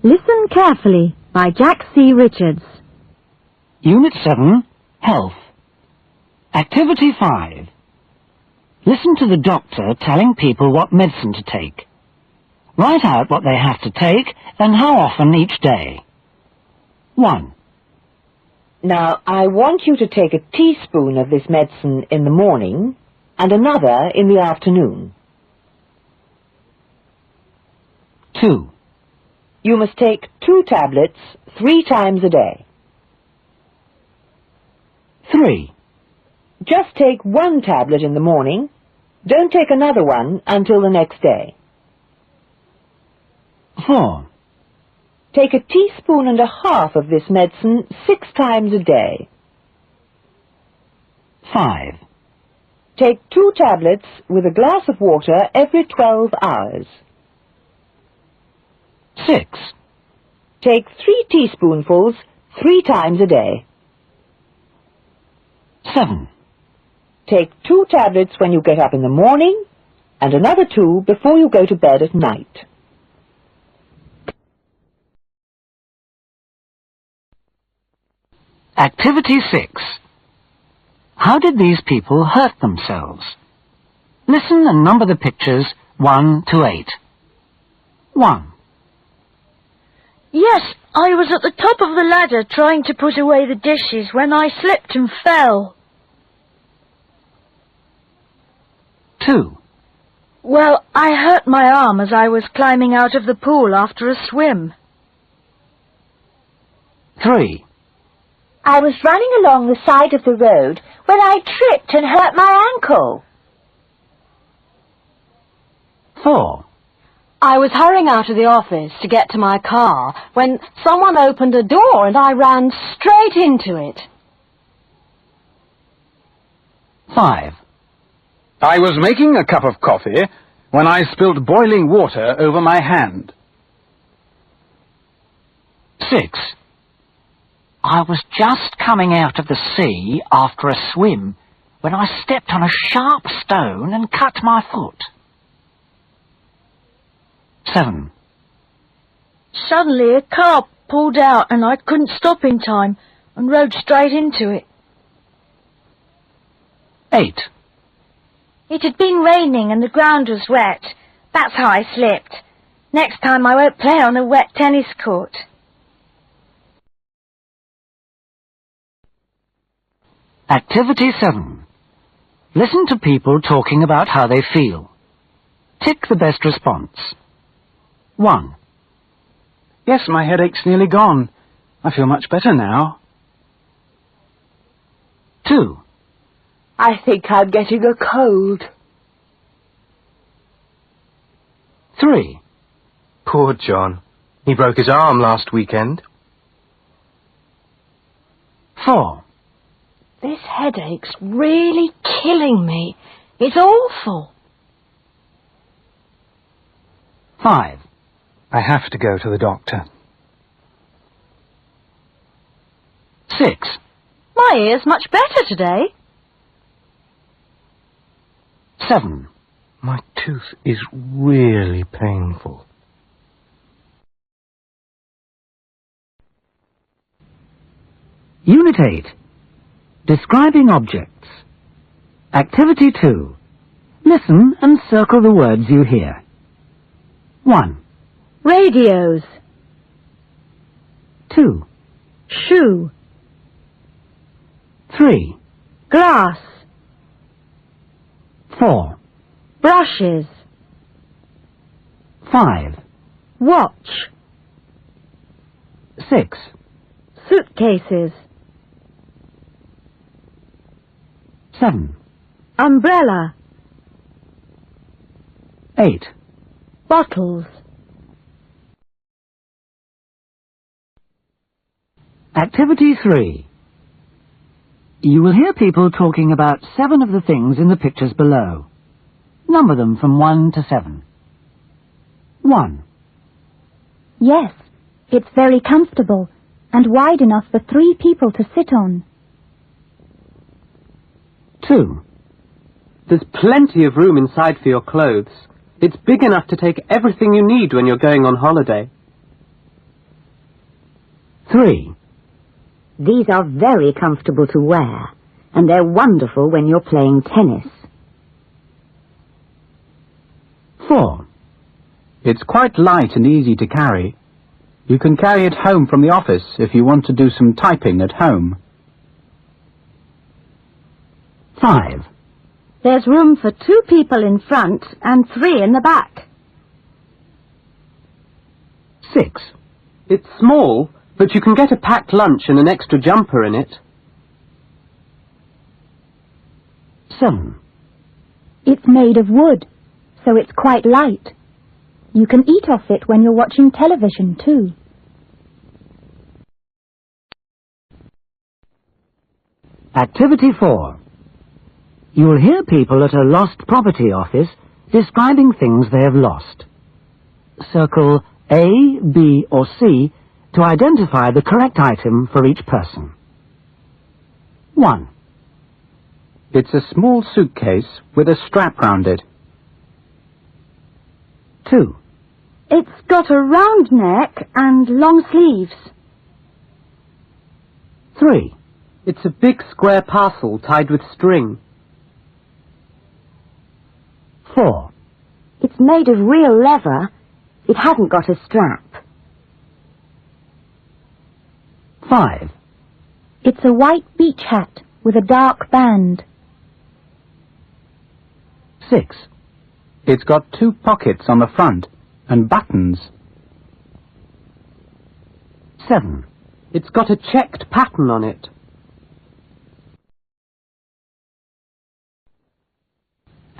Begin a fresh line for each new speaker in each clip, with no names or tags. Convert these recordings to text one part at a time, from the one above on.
Listen carefully by Jack C. Richards.
Unit 7, Health. Activity 5. Listen to the doctor telling people what medicine to take. Write out what they have to take and how often each day. 1.
Now, I want you to take a teaspoon of this medicine in the morning and another in the afternoon.
2.
You must take 2 tablets 3 times a day.
3.
Just take 1 tablet in the morning. Don't take another one until the next day.
4.
Take a teaspoon and a half of this medicine 6 times a day.
5.
Take 2 tablets with a glass of water every 12 hours.
6.
Take 3 teaspoonfuls 3 times a day.
7.
Take 2 tablets when you get up in the morning and another 2 before you go to bed at night.
Activity 6. How did these people hurt themselves? Listen and number the pictures 1 to 8. 1.
Yes, I was at the top of the ladder trying to put away the dishes when I slipped and fell.
2.
Well, I hurt my arm as I was climbing out of the pool after a swim.
3.
I was running along the side of the road when I tripped and hurt my ankle.
4.
I was hurrying out of the office to get to my car when someone opened a door and I ran straight into it.
5.
I was making a cup of coffee when I spilt boiling water over my hand.
6. I was just coming out of the sea after a swim when I stepped on a sharp stone and cut my foot. 7.
Suddenly a car pulled out and I couldn't stop in time and rode straight into it.
8.
It had been raining and the ground was wet. That's how I slipped. Next time I won't play on a wet tennis court.
Activity 7. Listen to people talking about how they feel. Tick the best response. 1.
Yes, my headache's nearly gone. I feel much better now.
2.
I think I'm getting a cold.
3.
Poor John. He broke his arm last weekend.
4.
This headache's really killing me. It's awful.
5.
I have to go to the doctor.
6.
My ear's much better today.
7.
My tooth is really painful.
Unit 8. Describing objects. Activity 2. Listen and circle the words you hear. 1.
Radios.
2.
Shoe.
3.
Glass.
4.
Brushes.
5.
Watch.
6.
Suitcases.
7.
Umbrella.
8.
Bottles.
Activity 3. You will hear people talking about 7 of the things in the pictures below. Number them from 1 to 7. 1.
Yes, it's very comfortable and wide enough for 3 people to sit on.
2.
There's plenty of room inside for your clothes. It's big enough to take everything you need when you're going on holiday.
3.
These are very comfortable to wear, and they're wonderful when you're playing tennis.
4.
It's quite light and easy to carry. You can carry it home from the office if you want to do some typing at home.
5.
There's room for 2 people in front and 3 in the back.
6.
It's small, but you can get a packed lunch and an extra jumper in it.
7.
It's made of wood, so it's quite light. You can eat off it when you're watching television too.
Activity 4. You'll hear people at a lost property office describing things they have lost. Circle A, B or C to identify the correct item for each person. 1.
It's a small suitcase with a strap round it.
2.
It's got a round neck and long sleeves.
3.
It's a big square parcel tied with string.
4.
It's made of real leather. It hasn't got a strap.
5.
It's a white beach hat with a dark band.
6.
It's got 2 pockets on the front and buttons.
7.
It's got a checked pattern on it.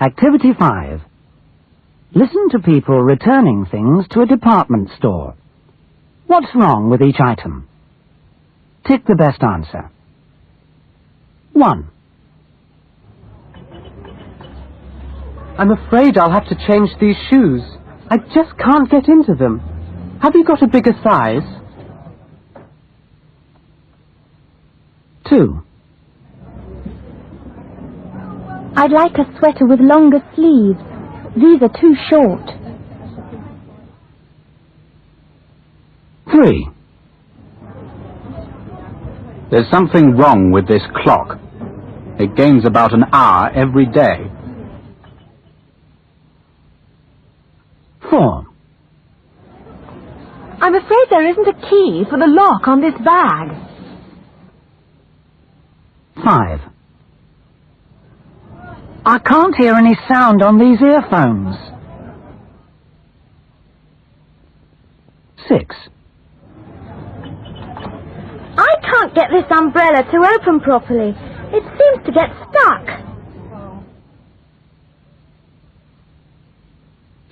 Activity 5. Listen to people returning things to a department store. What's wrong with each item? Tick the best answer. 1.
I'm afraid I'll have to change these shoes. I just can't get into them. Have you got a bigger size?
2.
I'd like a sweater with longer sleeves. These are too short.
3.
There's something wrong with this clock. It gains about an hour every day.
4.
I'm afraid there isn't a key for the lock on this bag.
5. I can't hear any sound on these earphones. 6.
I can't get this umbrella to open properly. It seems to get stuck.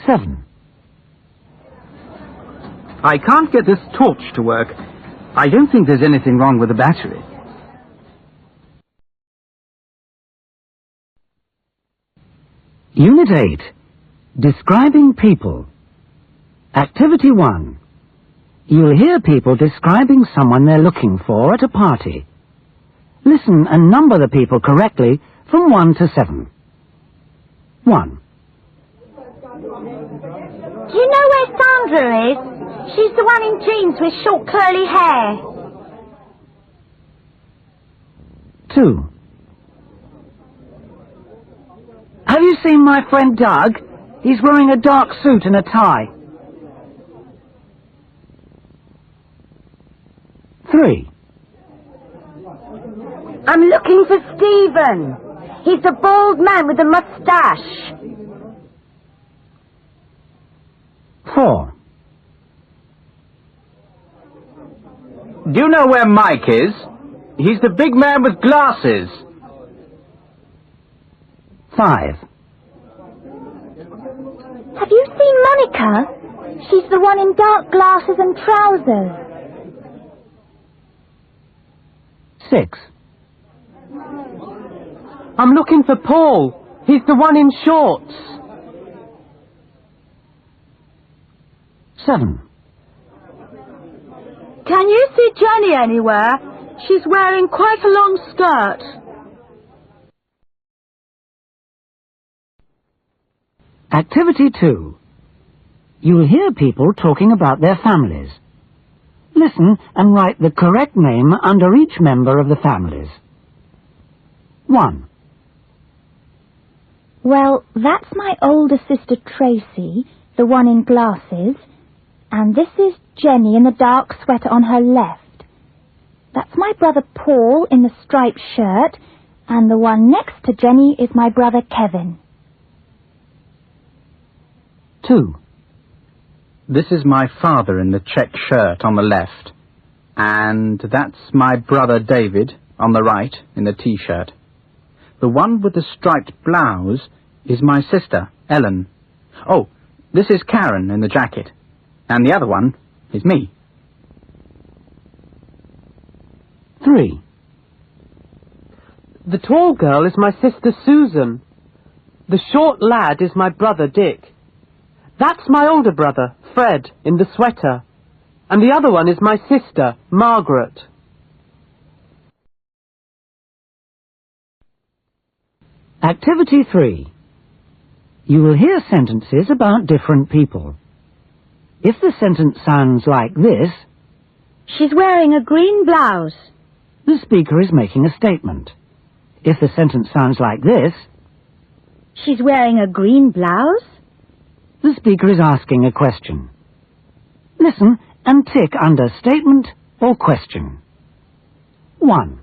7.
I can't get this torch to work. I don't think there's anything wrong with the battery.
Unit 8. Describing people. Activity 1. You'll hear people describing someone they're looking for at a party. Listen and number the people correctly from 1 to 7. 1.
Do you know where Sandra is? She's the one in jeans with short curly hair.
2. Have you seen my friend Doug? He's wearing a dark suit and a tie. 3.
I'm looking for Stephen. He's the bald man with the moustache.
4.
Do you know where Mike is? He's the big man with glasses.
5.
Have you seen Monica? She's the one in dark glasses and trousers.
6.
I'm looking for Paul. He's the one in shorts.
7.
Can you see Jenny anywhere? She's wearing quite a long skirt.
Activity 2. You'll hear people talking about their families. Listen and write the correct name under each member of the families. 1.
Well, that's my older sister Tracy, the one in glasses, and this is Jenny in the dark sweater on her left. That's my brother Paul in the striped shirt, and the one next to Jenny is my brother Kevin.
2.
This is my father in the check shirt on the left, and that's my brother David on the right in the T-shirt. The one with the striped blouse is my sister, Ellen. Oh, this is Karen in the jacket, and the other one is me.
3.
The tall girl is my sister Susan. The short lad is my brother Dick. That's my older brother, Fred, in the sweater. And the other one is my sister, Margaret.
Activity 3. You will hear sentences about different people. If the sentence sounds like this,
She's wearing a green blouse.
the speaker is making a statement. If the sentence sounds like this,
She's wearing a green blouse?
the speaker is asking a question. Listen and tick under statement or question. 1.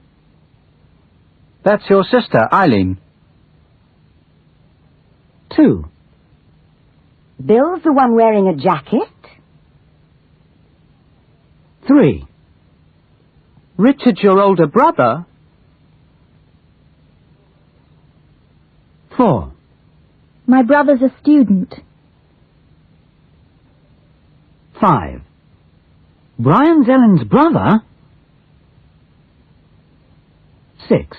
That's your sister, Eileen.
2.
Bill's the one wearing a jacket.
3.
Richard's your older brother.
4.
My brother's a student.
5. Brian's Ellen's brother. 6.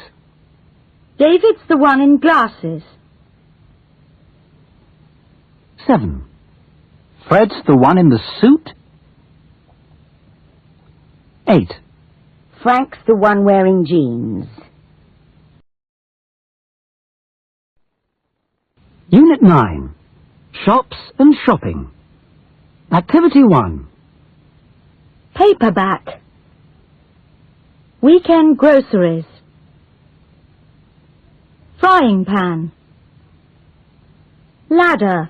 David's the one in glasses.
7.
Fred's the one in the suit?
8.
Frank's the one wearing jeans.
Unit 9. Shops and shopping. Activity 1.
Paperback. Weekend groceries. Frying pan. Ladder.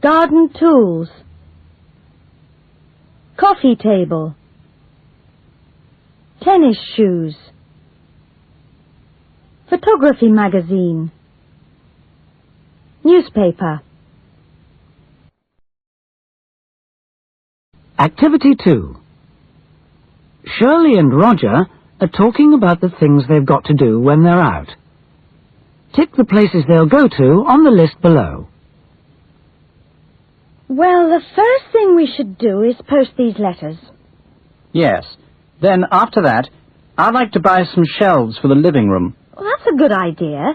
Garden tools. Coffee table. Tennis shoes. Photography magazine. Newspaper.
Activity 2. Shirley and Roger are talking about the things they've got to do when they're out. Tick the places they'll go to on the list below.
Well, the first thing we should do is post these letters.
Yes. Then, after that, I'd like to buy some shelves for the living room.
Well, that's a good idea,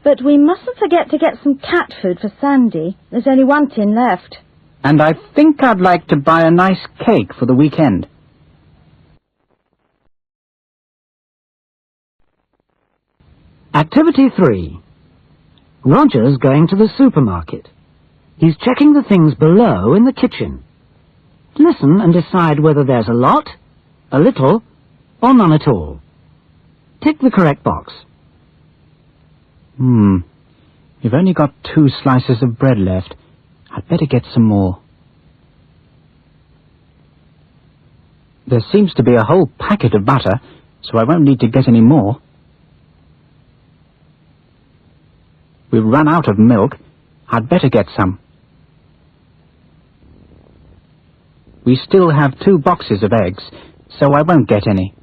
but we mustn't forget to get some cat food for Sandy. There's only one tin left.
And I think I'd like to buy a nice cake for the weekend.
Activity 3. Roger's going to the supermarket. He's checking the things below in the kitchen. Listen and decide whether there's a lot, a little, or none at all. Tick the correct box.
You've only got 2 slices of bread left. I'd better get some more. There seems to be a whole packet of butter, so I won't need to get any more. We've run out of milk. I'd better get some. We still have 2 boxes of eggs, so I won't get any.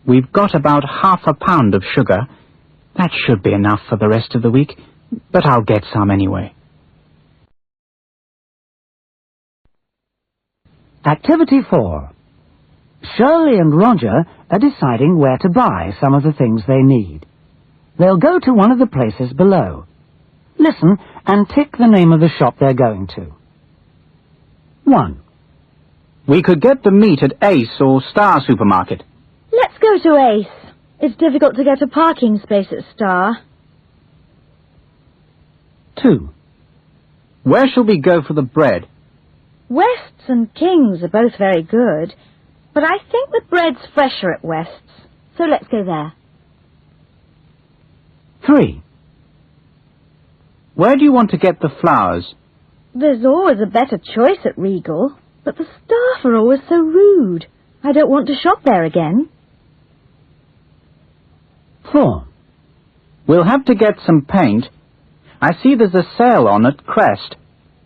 We've got about ½ a pound of sugar. That should be enough for the rest of the week, but I'll get some anyway.
Activity 4. Shirley and Roger are deciding where to buy some of the things they need. They'll go to one of the places below. Listen and tick the name of the shop they're going to. 1.
We could get the meat at Ace or Star Supermarket.
Let's go to Ace. It's difficult to get a parking space at Star.
2.
Where shall we go for the bread?
West's and King's are both very good, but I think the bread's fresher at West's, so let's go there.
3.
Where do you want to get the flowers?
There's always a better choice at Regal, but the staff are always so rude. I don't want to shop there again.
4.
We'll have to get some paint. I see there's a sale on at Crest,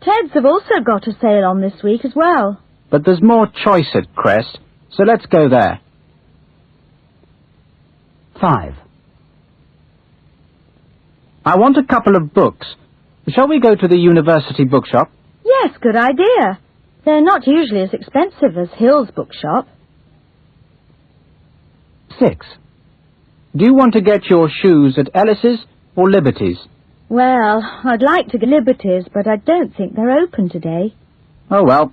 Ted's have also got a sale on this week as well.
but there's more choice at Crest, so let's go there.
5.
I want a couple of books. Shall we go to the university bookshop?
Yes, good idea. They're not usually as expensive as Hill's bookshop.
6.
Do you want to get your shoes at Ellis's or Liberty's?
Well, I'd like to get Liberty's, but I don't think they're open today.
Oh well,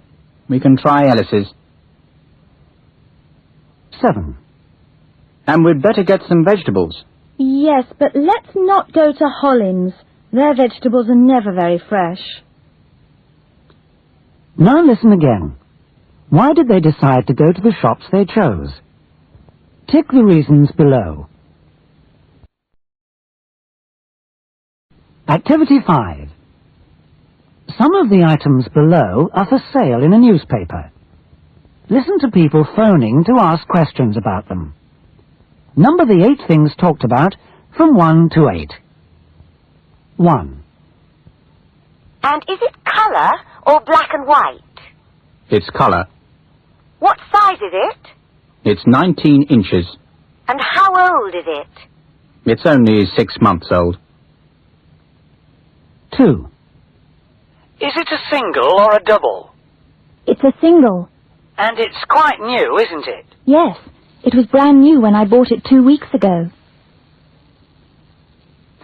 we can try Ellis's.
7.
And we'd better get some vegetables.
Yes, but let's not go to Hollins. Their vegetables are never very fresh.
Now listen again. Why did they decide to go to the shops they chose? Tick the reasons below. Activity 5. Some of the items below are for sale in a newspaper. Listen to people phoning to ask questions about them. Number the 8 things talked about from 1 to 8. 1.
And is it colour or black and white?
It's colour.
What size is it?
It's 19 inches.
And how old is it?
It's only 6 months old.
2.
Is it a single or a double?
It's a single.
And it's quite new, isn't it?
Yes, it was brand new when I bought it 2 weeks ago.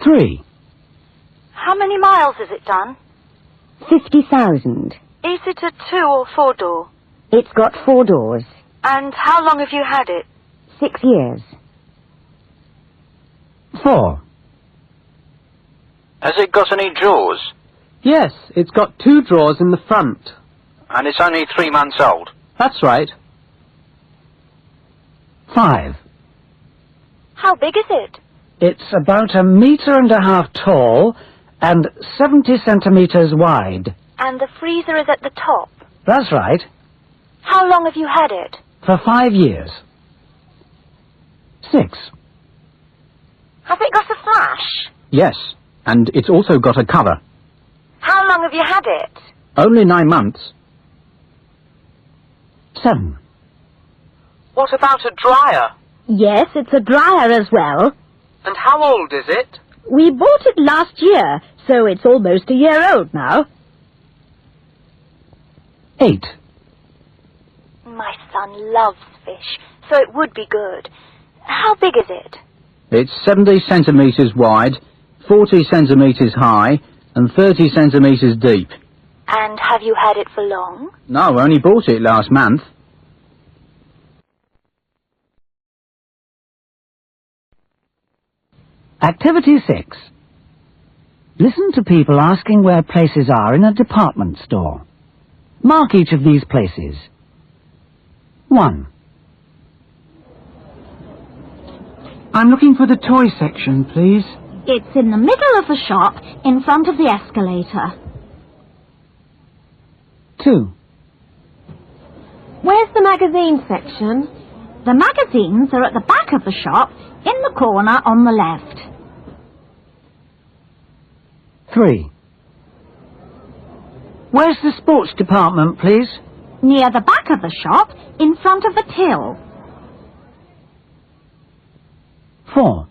3.
How many miles has it done?
50,000.
Is it a 2 or 4 door?
It's got 4 doors.
And how long have you had it?
6 years.
4.
Has it got any drawers?
Yes, it's got 2 drawers in the front.
And it's only 3 months old?
That's right.
5.
How big is it?
It's about 1.5 meters tall and 70 centimeters wide.
And the freezer is at the top.
That's right.
How long have you had it?
For 5 years. 6.
Has it got a flash?
Yes, and it's also got a cover.
How long have you had it?
Only 9 months.
7.
What about a dryer?
Yes, it's a dryer as well.
And how old is it?
We bought it last year, so it's almost a year old now.
8.
My son loves fish, so it would be good. How big is it?
It's 70 centimetres wide, 40 centimetres high, and 30 centimetres deep.
And have you had it for long?
No, I only bought it last month.
Activity 6. Listen to people asking where places are in a department store. Mark each of these places. 1.
I'm looking for the toy section, please.
It's in the middle of the shop, in front of the escalator.
2.
Where's the magazine section?
The magazines are at the back of the shop, in the corner on the left.
3. Where's the sports department, please?
Near the back of the shop, in front of the till.
4.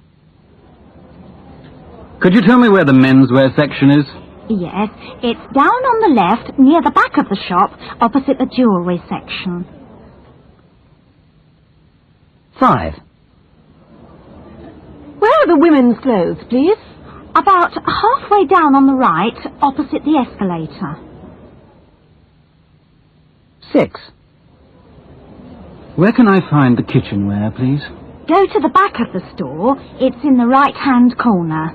Could you tell me where the menswear section is?
Yes, it's down on the left, near the back of the shop, opposite the jewellery section.
5.
Where are the women's clothes, please?
About halfway down on the right, opposite the escalator.
6.
Where can I find the kitchenware, please?
Go to the back of the store. It's in the right-hand corner.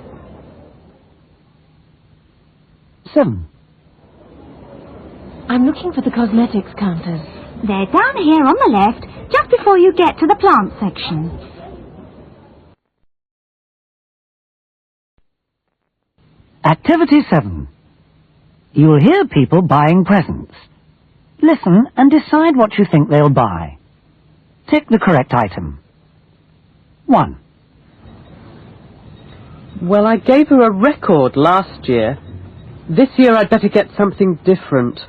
7.
I'm looking for the cosmetics counters.
They're down here on the left, just before you get to the plant section.
Activity 7. You'll hear people buying presents. Listen and decide what you think they'll buy. Tick the correct item. 1.
Well, I gave her a record last year. This year I'd better get something different.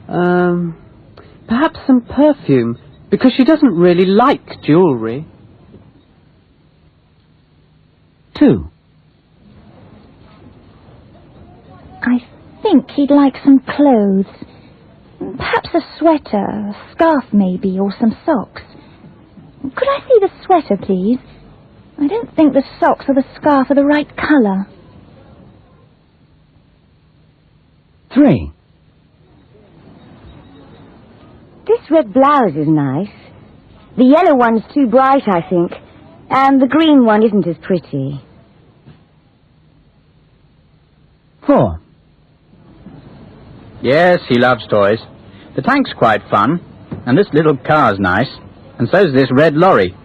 Perhaps some perfume, because she doesn't really like jewellery.
2.
I think he'd like some clothes. Perhaps a sweater, a scarf maybe, or some socks. Could I see the sweater, please? I don't think the socks or the scarf are the right colour.
3.
This red blouse is nice. The yellow one's too bright, I think. And the green one isn't as pretty.
4.
Yes, he loves toys. The tank's quite fun, and this little car's nice, and so's this red lorry.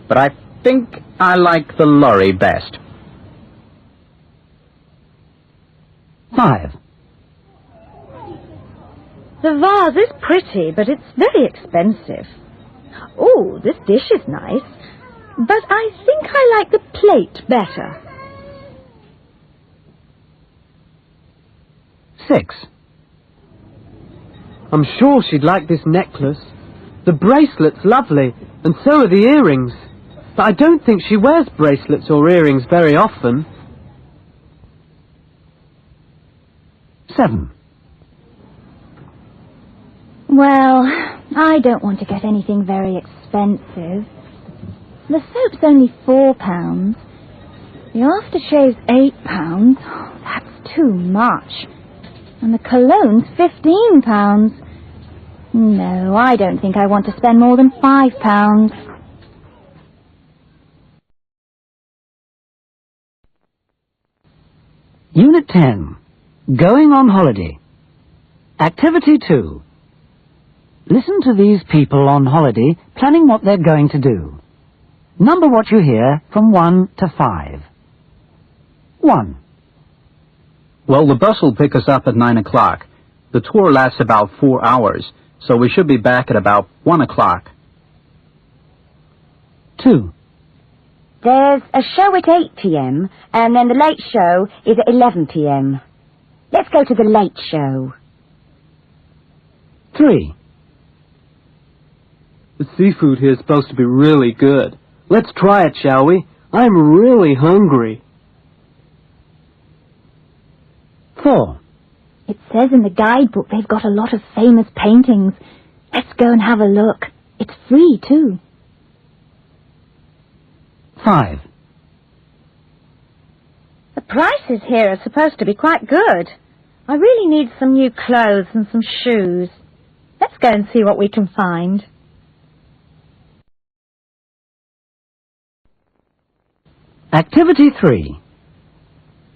But I think I like the lorry best.
5.
The vase is pretty, but it's very expensive. Oh, this dish is nice, but I think I like the plate better.
6.
I'm sure she'd like this necklace. The bracelet's lovely, and so are the earrings. But I don't think she wears bracelets or earrings very often.
7.
Well, I don't want to get anything very expensive. The soap's only £4. The aftershave's £8. Oh, that's too much. And the cologne's £15. No, I don't think I want to spend more than £5.
Unit 10. Going on holiday. Activity 2. Listen to these people on holiday planning what they're going to do. Number what you hear from 1 to 5. 1.
Well, the bus will pick us up at 9 o'clock. The tour lasts about 4 hours, so we should be back at about 1 o'clock.
2.
There's a show at 8 p.m, and then the late show is at 11 p.m. Let's go to the late show.
3.
The seafood here is supposed to be really good. Let's try it, shall we? I'm really hungry.
4.
It says in the guidebook they've got a lot of famous paintings. Let's go and have a look. It's free, too.
5.
The prices here are supposed to be quite good. I really need some new clothes and some shoes. Let's go and see what we can find.
Activity 3.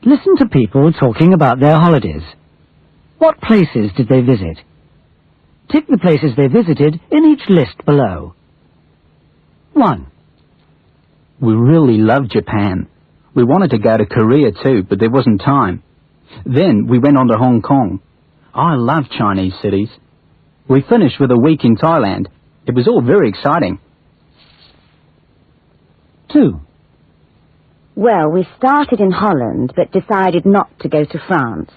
Listen to people talking about their holidays. What places did they visit? Tick the places they visited in each list below. 1.
We really loved Japan. We wanted to go to Korea too, but there wasn't time. Then we went on to Hong Kong. I love Chinese cities. We finished with a week in Thailand. It was all very exciting.
2.
Well, we started in Holland, but decided not to go to France.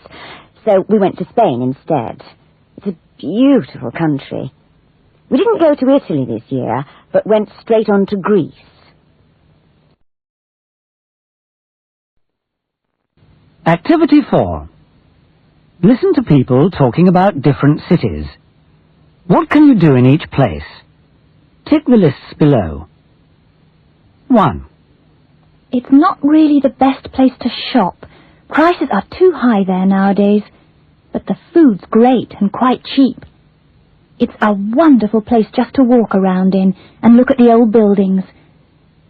So we went to Spain instead. It's a beautiful country. We didn't go to Italy this year, but went straight on to Greece.
Activity 4. Listen to people talking about different cities. What can you do in each place? Tick the lists below. 1.
It's not really the best place to shop. Prices are too high there nowadays. But the food's great and quite cheap. It's a wonderful place just to walk around in and look at the old buildings.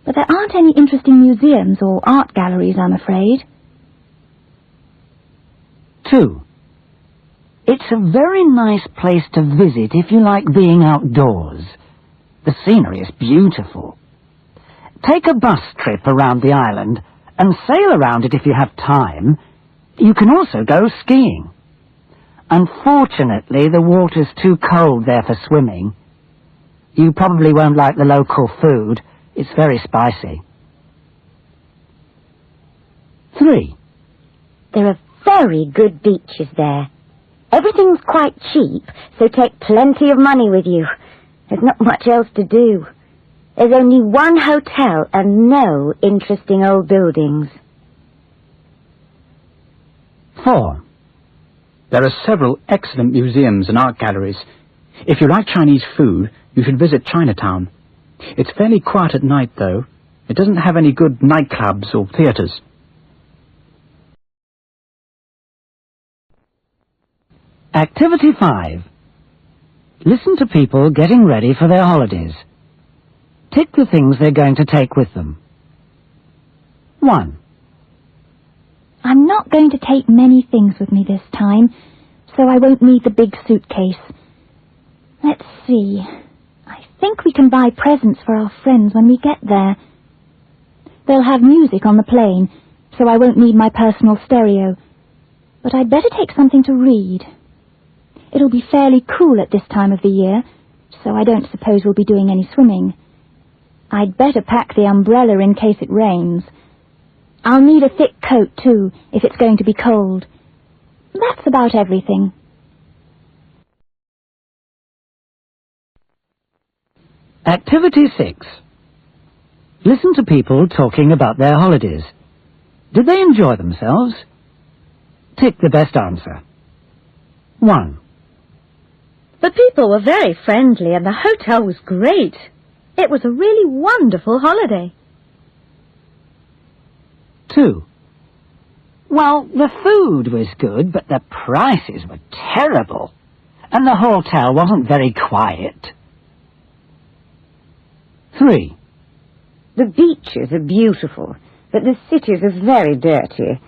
But there aren't any interesting museums or art galleries, I'm afraid.
2. It's a very nice place to visit if you like being outdoors. The scenery is beautiful. Take a bus trip around the island and sail around it if you have time. You can also go skiing. Unfortunately, the water's too cold there for swimming. You probably won't like the local food. It's very spicy. 3.
There are very good beaches there. Everything's quite cheap, so take plenty of money with you. There's not much else to do. There's only one hotel and no interesting old buildings.
4.
There are several excellent museums and art galleries. If you like Chinese food, you should visit Chinatown. It's fairly quiet at night, though. It doesn't have any good nightclubs or theatres.
Activity 5. Listen to people getting ready for their holidays. Tick the things they're going to take with them. 1.
I'm not going to take many things with me this time, so I won't need the big suitcase. Let's see. I think we can buy presents for our friends when we get there. They'll have music on the plane, so I won't need my personal stereo. But I'd better take something to read. It'll be fairly cool at this time of the year, so I don't suppose we'll be doing any swimming. I'd better pack the umbrella in case it rains. I'll need a thick coat, too, if it's going to be cold. That's about everything.
Activity 6. Listen to people talking about their holidays. Did they enjoy themselves? Tick the best answer. 1.
The people were very friendly and the hotel was great. It was a really wonderful holiday.
2. Well, the food was good, but the prices were terrible, and the hotel wasn't very quiet. 3.
The beaches are beautiful, but the cities are very dirty.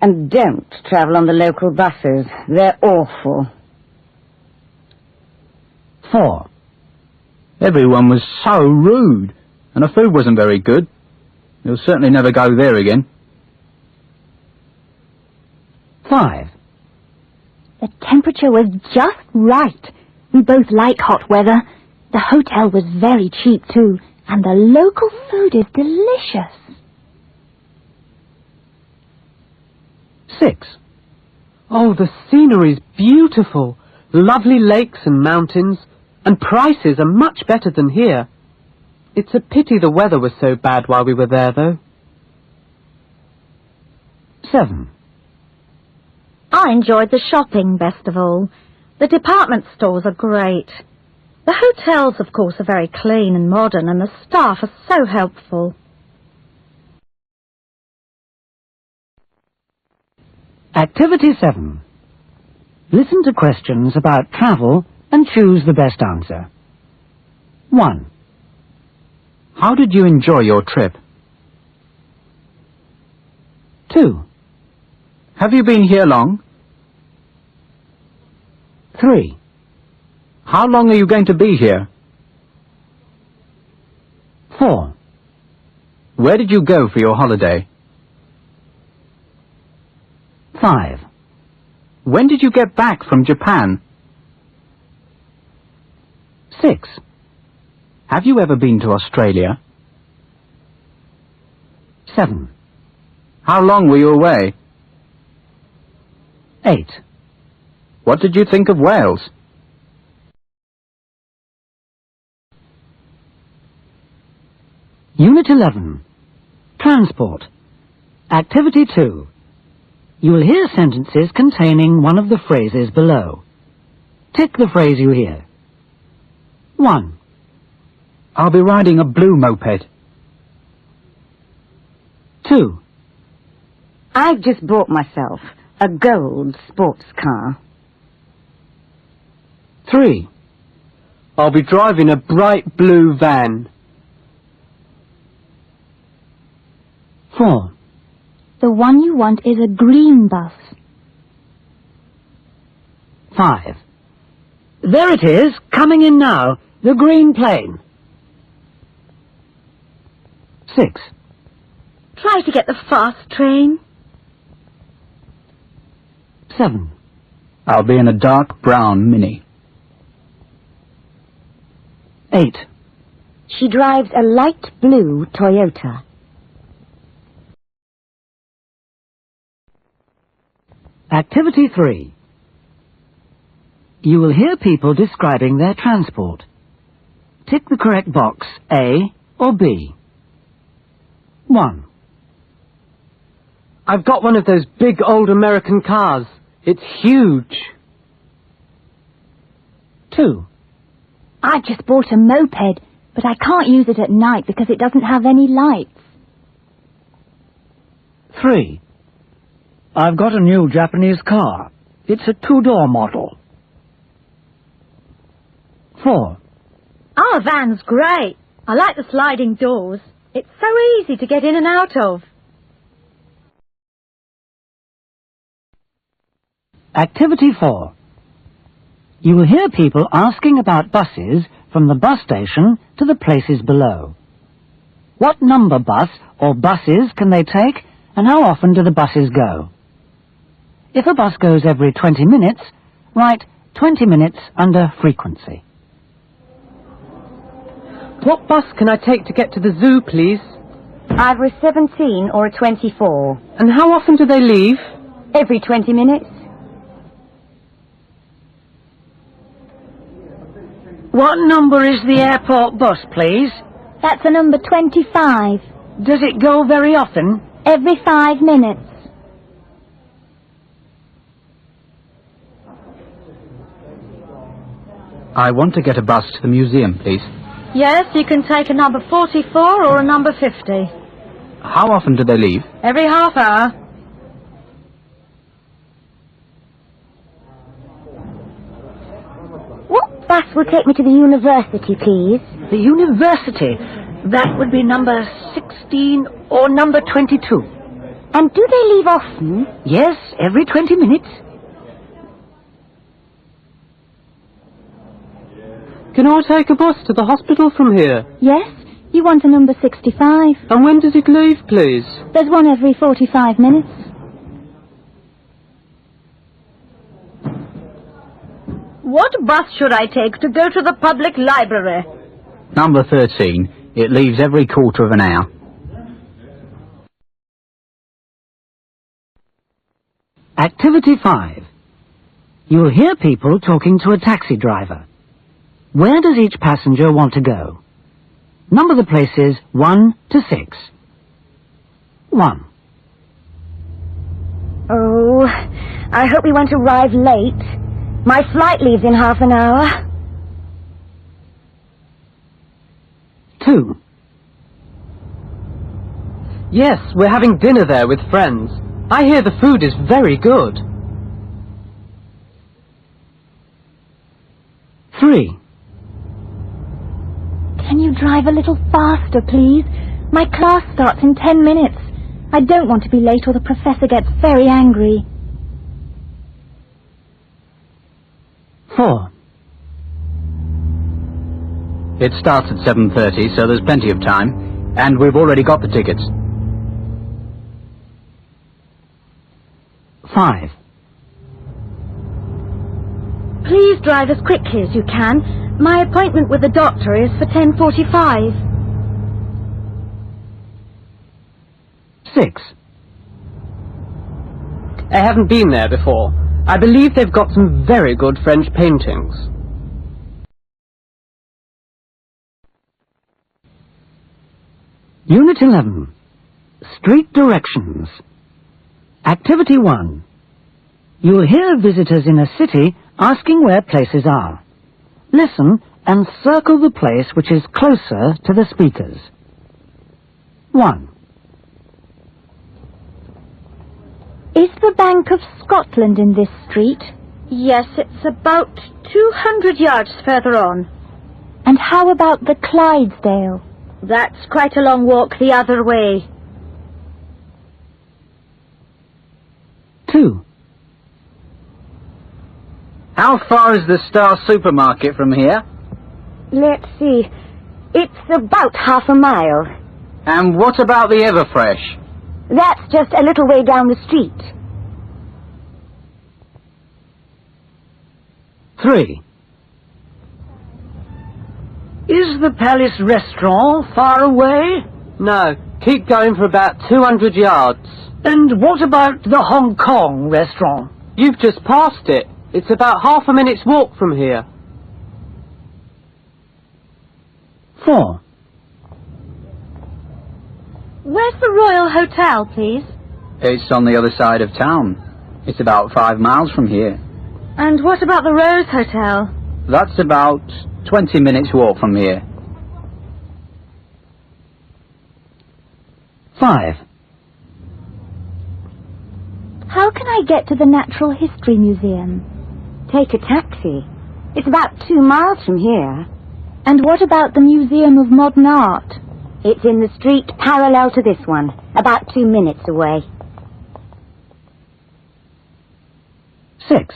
And don't travel on the local buses. They're awful.
4.
Everyone was so rude, and the food wasn't very good. You'll certainly never go there again.
5.
The temperature was just right. We both like hot weather. The hotel was very cheap, too, and the local food is delicious.
6.
Oh, the scenery's beautiful. Lovely lakes and mountains, and prices are much better than here. It's a pity the weather was so bad while we were there, though.
7.
I enjoyed the shopping best of all. The department stores are great. The hotels, of course, are very clean and modern, and the staff are so helpful.
Activity 7. Listen to questions about travel and choose the best answer. 1.
How did you enjoy your trip?
2.
Have you been here long?
3.
How long are you going to be here?
4.
Where did you go for your holiday?
5.
When did you get back from Japan?
6.
Have you ever been to Australia?
7.
How long were you away?
8.
What did you think of Wales?
Unit 11. Transport. Activity 2. You will hear sentences containing one of the phrases below. Tick the phrase you hear. 1.
I'll be riding a blue moped.
2.
I've just bought myself a gold sports car.
3.
I'll be driving a bright blue van.
4.
The one you want is a green bus.
5. There it is, coming in now, the green plane. 6.
Try to get the fast train.
7.
I'll be in a dark brown Mini.
8.
She drives a light blue Toyota.
Activity 3. You will hear people describing their transport. Tick the correct box, A or B. 1.
I've got one of those big old American cars. It's huge.
2.
I just bought a moped, but I can't use it at night because it doesn't have any lights.
3. I've got a new Japanese car. It's a 2-door model. 4.
Our van's great. I like the sliding doors. It's so easy to get in and out of.
Activity 4. You will hear people asking about buses from the bus station to the places below. What number bus or buses can they take, and how often do the buses go? If a bus goes every 20 minutes, write 20 minutes under frequency.
What bus can I take to get to the zoo, please?
Either a 17 or a 24.
And how often do they leave?
Every 20 minutes.
What number is the airport bus, please?
That's a number 25.
Does it go very often?
Every 5 minutes.
I want to get a bus to the museum, please.
Yes, you can take a number 44 or a number 50.
How often do they leave?
Every half hour.
What bus will take me to the university, please?
The university. That would be number 16 or number 22.
And do they leave often?
Yes, every 20 minutes.
Can I take a bus to the hospital from here?
Yes? You want a number 65.
And when does it leave, please?
There's one every 45 minutes.
What bus should I take to go to the public library?
Number 13. It leaves every quarter of an hour.
Activity 5. You will hear people talking to a taxi driver. Where does each passenger want to go? Number the places 1 to 6. 1.
Oh, I hope we won't arrive late. My flight leaves in half an hour.
2.
Yes, we're having dinner there with friends. I hear the food is very good.
3.
Can you drive a little faster, please? My class starts in 10 minutes. I don't want to be late or the professor gets very angry.
4.
It starts at 7:30, so there's plenty of time. And we've already got the tickets.
5.
Please drive as quickly as you can. My appointment with the doctor is for 10:45.
6.
I haven't been there before. I believe they've got some very good French paintings.
Unit 11. Street directions. Activity 1. You will hear visitors in a city asking where places are. Listen and circle the place which is closer to the speakers. 1.
Is the Bank of Scotland in this street?
Yes, it's about 200 yards further on.
And how about the Clydesdale?
That's quite a long walk the other way.
2.
How far is the Star supermarket from here?
Let's see. It's about half a mile.
And what about the Everfresh?
That's just a little way down the street.
3.
Is the Palace restaurant far away?
No, keep going for about 200 yards.
And what about the Hong Kong restaurant?
You've just passed it. It's about half a minute's walk from here.
4.
Where's the Royal Hotel, please?
It's on the other side of town. It's about 5 miles from here.
And what about the Rose Hotel?
That's about 20 minutes walk from here.
5.
How can I get to the Natural History Museum?
Take a taxi. It's about 2 miles from here.
And what about the Museum of Modern Art?
It's in the street parallel to this one, about 2 minutes away.
6.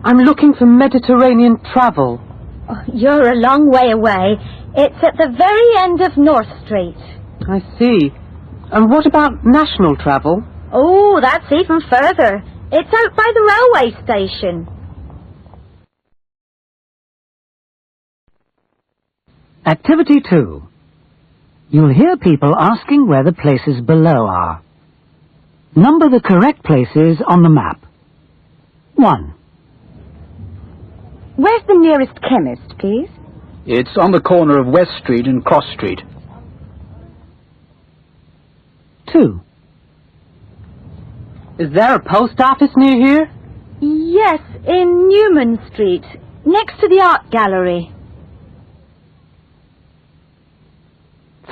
I'm looking for Mediterranean travel.
Oh, you're a long way away. It's at the very end of North Street.
I see. And what about national travel?
Oh, that's even further. It's out by the railway station.
Activity 2. You'll hear people asking where the places below are. Number the correct places on the map. 1.
Where's the nearest chemist, please?
It's on the corner of West Street and Cross Street.
2.
Is there a post office near here?
Yes, in Newman Street, next to the art gallery.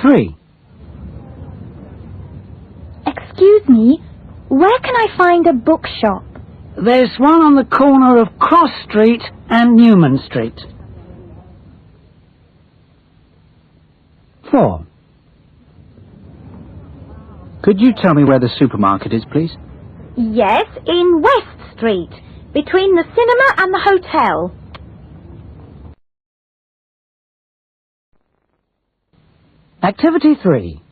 3.
Excuse me, where can I find a bookshop?
There's one on the corner of Cross Street and Newman Street. 4.
Could you tell me where the supermarket is, please?
Yes, in West Street, between the cinema and the hotel.
Activity 3.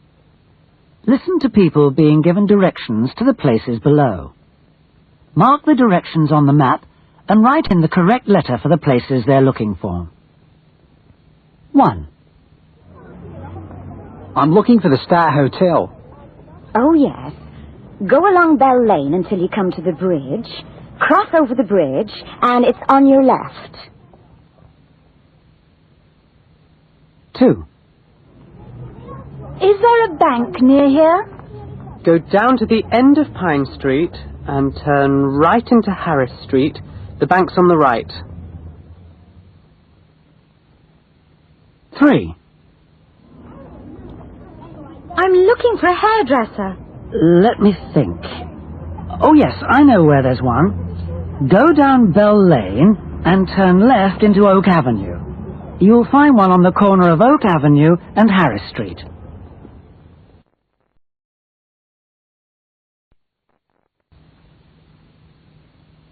Listen to people being given directions to the places below. Mark the directions on the map and write in the correct letter for the places they're looking for. 1.
I'm looking for the Star Hotel.
Oh, yes. Go along Bell Lane until you come to the bridge, cross over the bridge, and it's on your left.
2.
Is there a bank near here?
Go down to the end of Pine Street and turn right into Harris Street. The bank's on the right.
3.
I'm looking for a hairdresser.
Let me think. Oh yes, I know where there's one. Go down Bell Lane and turn left into Oak Avenue. You'll find one on the corner of Oak Avenue and Harris Street.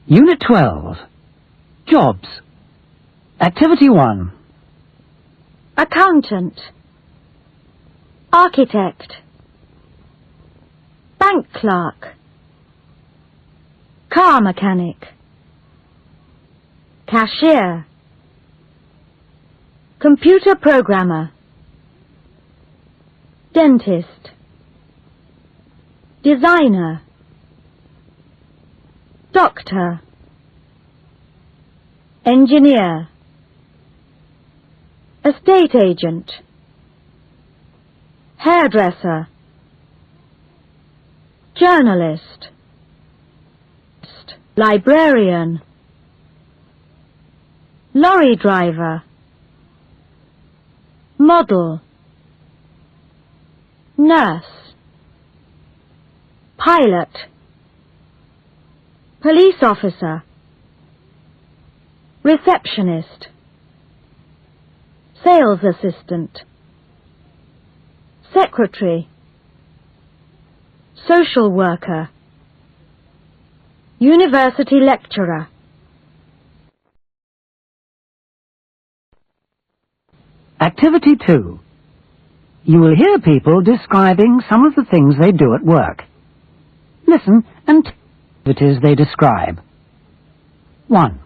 Unit 12. Jobs. Activity 1.
Accountant. Architect. Bank clerk. Car mechanic. Cashier. Computer programmer. Dentist. Designer. Doctor. Engineer. Estate agent. Hairdresser. Journalist. Librarian. Lorry driver. Model. Nurse. Pilot. Police officer. Receptionist. Sales assistant. Secretary. Social worker. University lecturer.
Activity 2. You will hear people describing some of the things they do at work. Listen and activities they describe. 1.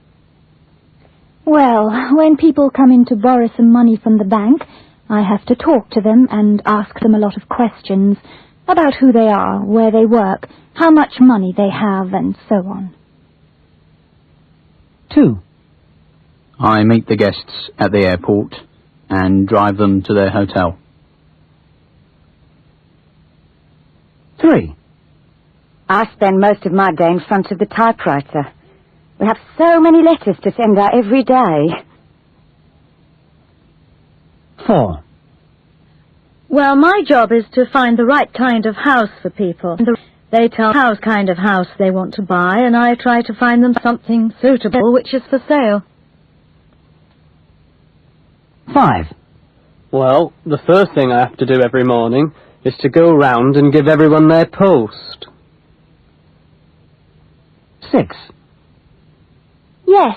Well, when people come in to borrow some money from the bank, I have to talk to them and ask them a lot of questions about who they are, where they work, how much money they have, and so on.
2.
I meet the guests at the airport and drive them to their hotel.
3.
I spend most of my day in front of the typewriter. We have so many letters to send out every day.
4.
Well, my job is to find the right kind of house for people. They tell me what kind of house they want to buy, and I try to find them something suitable which is for sale.
5.
Well, the first thing I have to do every morning is to go round and give everyone their post.
6.
Yes,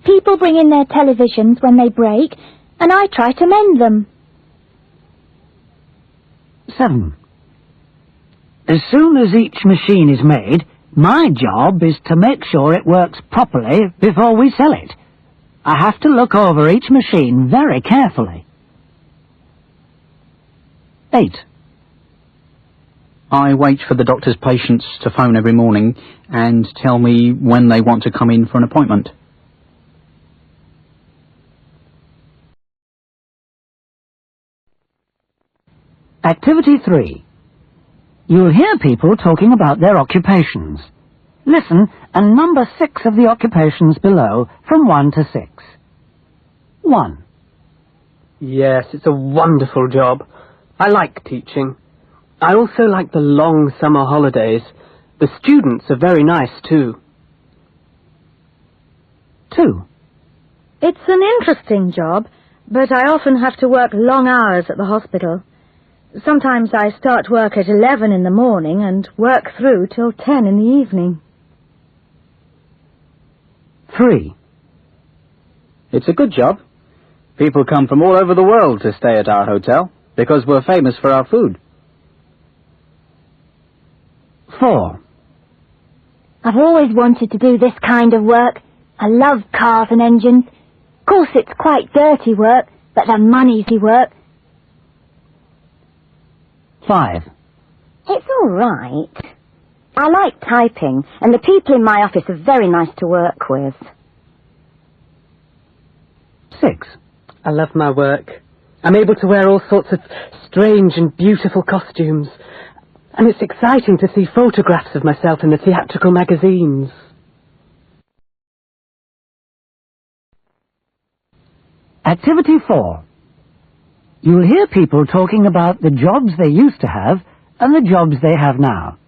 people bring in their televisions when they break, and I try to mend them.
7. As soon as each machine is made, my job is to make sure it works properly before we sell it. I have to look over each machine very carefully. 8.
I wait for the doctor's patients to phone every morning and tell me when they want to come in for an appointment.
3. You'll hear people talking about their occupations. Listen and number 6 of the occupations below from 1 to 6. 1.
Yes, it's a wonderful job. I like teaching. I also like the long summer holidays. The students are very nice too.
2.
It's an interesting job, but I often have to work long hours at the hospital. Sometimes I start work at 11 in the morning and work through till 10 in the evening.
3.
It's a good job. People come from all over the world to stay at our hotel because we're famous for our food.
4.
I've always wanted to do this kind of work. I love cars and engines. Of course, it's quite dirty work, but the money's work.
5.
It's all right. I like typing, and the people in my office are very nice to work with.
6.
I love my work. I'm able to wear all sorts of strange and beautiful costumes. And it's exciting to see photographs of myself in the theatrical magazines.
4. You'll hear people talking about the jobs they used to have and the jobs they have now.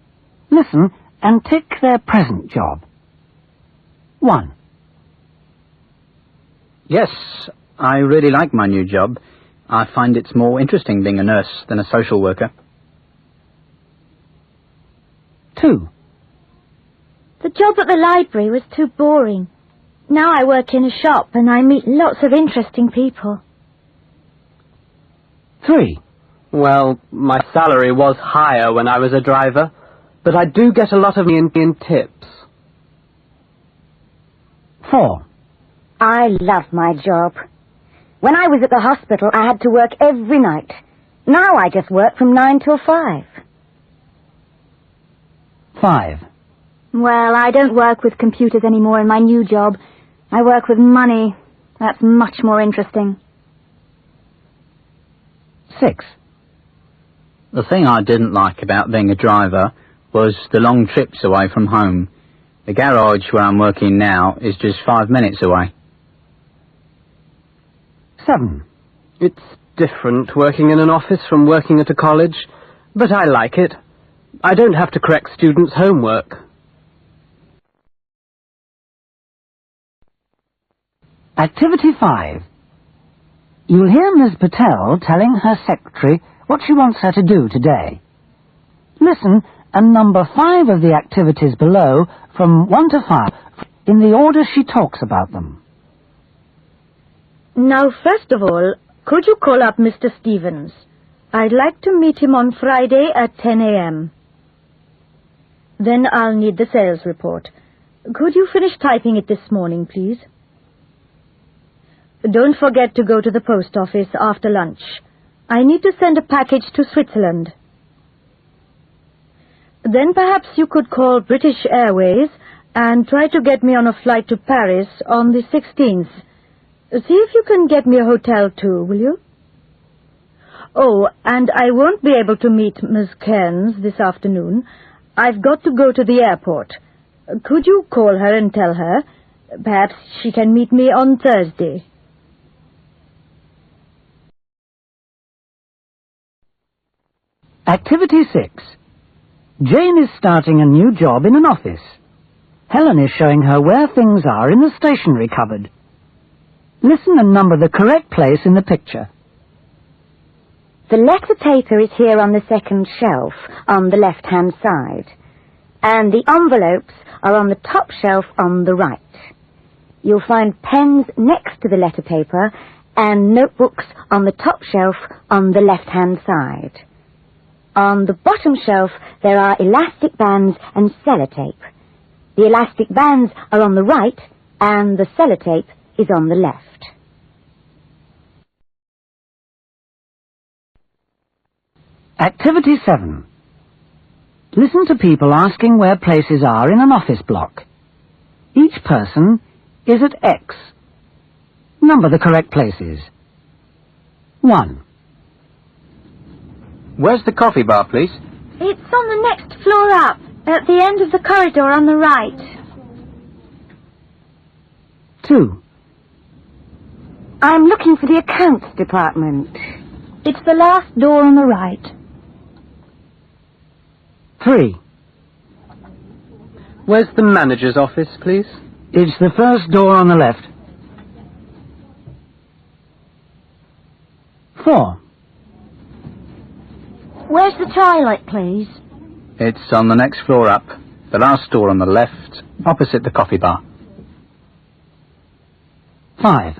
Listen and tick their present job. 1.
Yes, I really like my new job. I find it's more interesting being a nurse than a social worker.
2.
The job at the library was too boring. Now I work in a shop and I meet lots of interesting people.
3.
Well, my salary was higher when I was a driver, but I do get a lot of in tips.
4.
I love my job. When I was at the hospital, I had to work every night. Now I just work from 9 till 5.
5.
Well, I don't work with computers anymore in my new job. I work with money. That's much more interesting.
6.
The thing I didn't like about being a driver was the long trips away from home. The garage where I'm working now is just 5 minutes away.
7.
It's different working in an office from working at a college, but I like it. I don't have to correct students' homework.
5. You'll hear Ms. Patel telling her secretary what she wants her to do today. Listen and number 5 of the activities below from 1 to 5 in the order she talks about them.
Now, first of all, could you call up Mr. Stevens? I'd like to meet him on Friday at 10 a.m. Then I'll need the sales report. Could you finish typing it this morning, please? Don't forget to go to the post office after lunch. I need to send a package to Switzerland. Then perhaps you could call British Airways and try to get me on a flight to Paris on the 16th. See if you can get me a hotel too, will you? Oh, and I won't be able to meet Miss Cairns this afternoon. I've got to go to the airport. Could you call her and tell her? Perhaps she can meet me on Thursday.
Activity 6. Jane is starting a new job in an office. Helen is showing her where things are in the stationery cupboard. Listen and number the correct place in the picture.
The letter paper is here on the second shelf, on the left-hand side, and the envelopes are on the top shelf on the right. You'll find pens next to the letter paper and notebooks on the top shelf on the left-hand side. On the bottom shelf, there are elastic bands and sellotape. The elastic bands are on the right, and the sellotape is on the left.
Activity 7. Listen to people asking where places are in an office block. Each person is at X. Number the correct places. 1.
Where's the coffee bar, please?
It's on the next floor up, at the end of the corridor on the right.
2.
I'm looking for the accounts department.
It's the last door on the right.
3.
Where's the manager's office, please?
It's the first door on the left. 4.
Where's the toilet, please?
It's on the next floor up, the last door on the left, opposite the coffee bar.
5.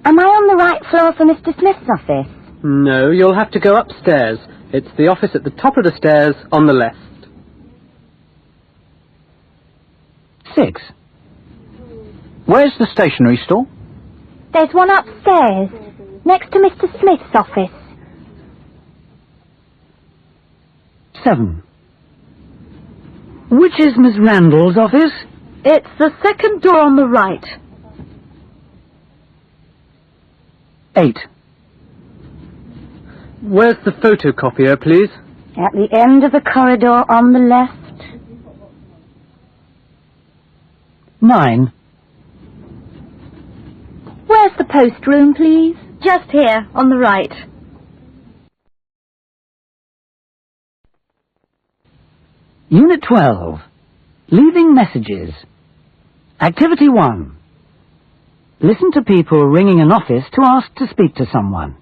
Am I on the right floor for Mr. Smith's office?
No, you'll have to go upstairs. It's the office at the top of the stairs on the left.
6.
Where's the stationery store?
There's one upstairs, next to Mr. Smith's office.
7. Which is Miss Randall's office?
It's the second door on the right.
8.
Where's the photocopier, please?
At the end of the corridor on the left.
9.
Where's the post room, please?
Just here, on the right.
Unit 12. Leaving messages. Activity 1. Listen to people ringing an office to ask to speak to someone.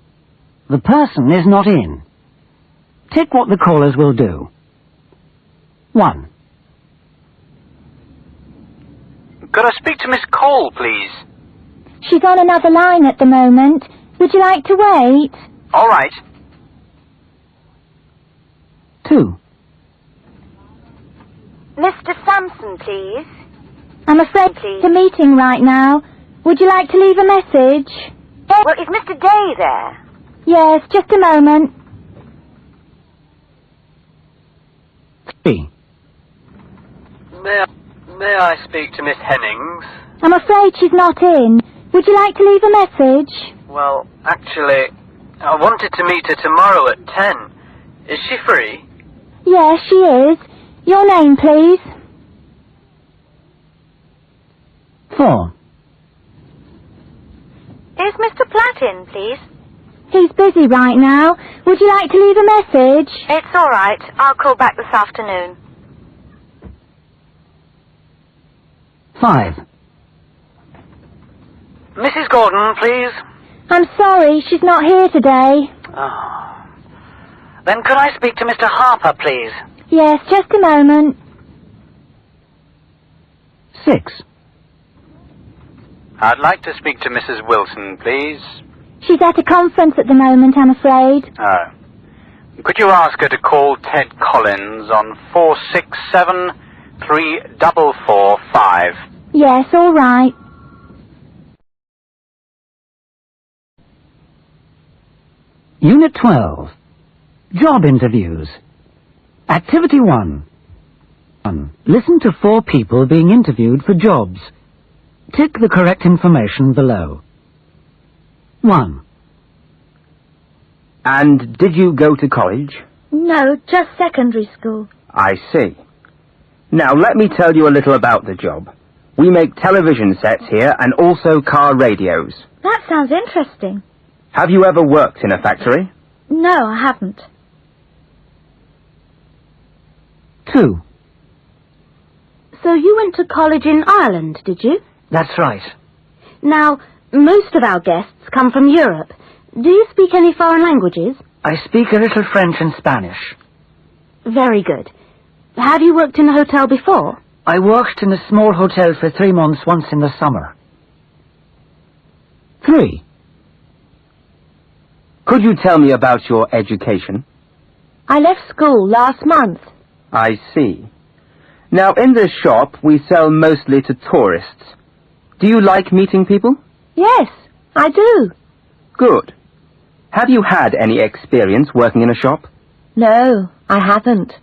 The person is not in. Tick what the callers will do. 1.
Could I speak to Miss Cole, please?
She's on another line at the moment. Would you like to wait?
All right.
2.
Mr. Sampson, please.
I'm afraid it's a meeting right now. Would you like to leave a message?
Well, is Mr. Day there?
Yes, just a moment.
3.
May I speak to Miss Hennings?
I'm afraid she's not in. Would you like to leave a message?
Well, actually, I wanted to meet her tomorrow at 10. Is she free?
Yes, she is. Your name, please.
4.
Is Mr. Platt in, please?
He's busy right now. Would you like to leave a message?
It's all right. I'll call back this afternoon.
5.
Mrs. Gordon, please.
I'm sorry, she's not here today.
Oh. Then could I speak to Mr. Harper, please?
Yes, just a moment.
6.
I'd like to speak to Mrs. Wilson, please.
She's at a conference at the moment, I'm afraid.
Oh. Could you ask her to call Ted Collins on 467-3445?
Yes, all right.
Unit 12. Job interviews. Activity 1. Listen to 4 people being interviewed for jobs. Tick the correct information below. 1.
And did you go to college?
No, just secondary school.
I see. Now let me tell you a little about the job. We make television sets here and also car radios.
That sounds interesting.
Have you ever worked in a factory?
No, I haven't.
2.
So you went to college in Ireland, did you?
That's right.
Now, most of our guests come from Europe. Do you speak any foreign languages?
I speak a little French and Spanish.
Very good. Have you worked in a hotel before?
I worked in a small hotel for 3 months once in the summer. 3.
Could you tell me about your education?
I left school last month.
I see. Now, in this shop, we sell mostly to tourists. Do you like meeting people?
Yes, I do.
Good. Have you had any experience working in a shop?
No, I haven't.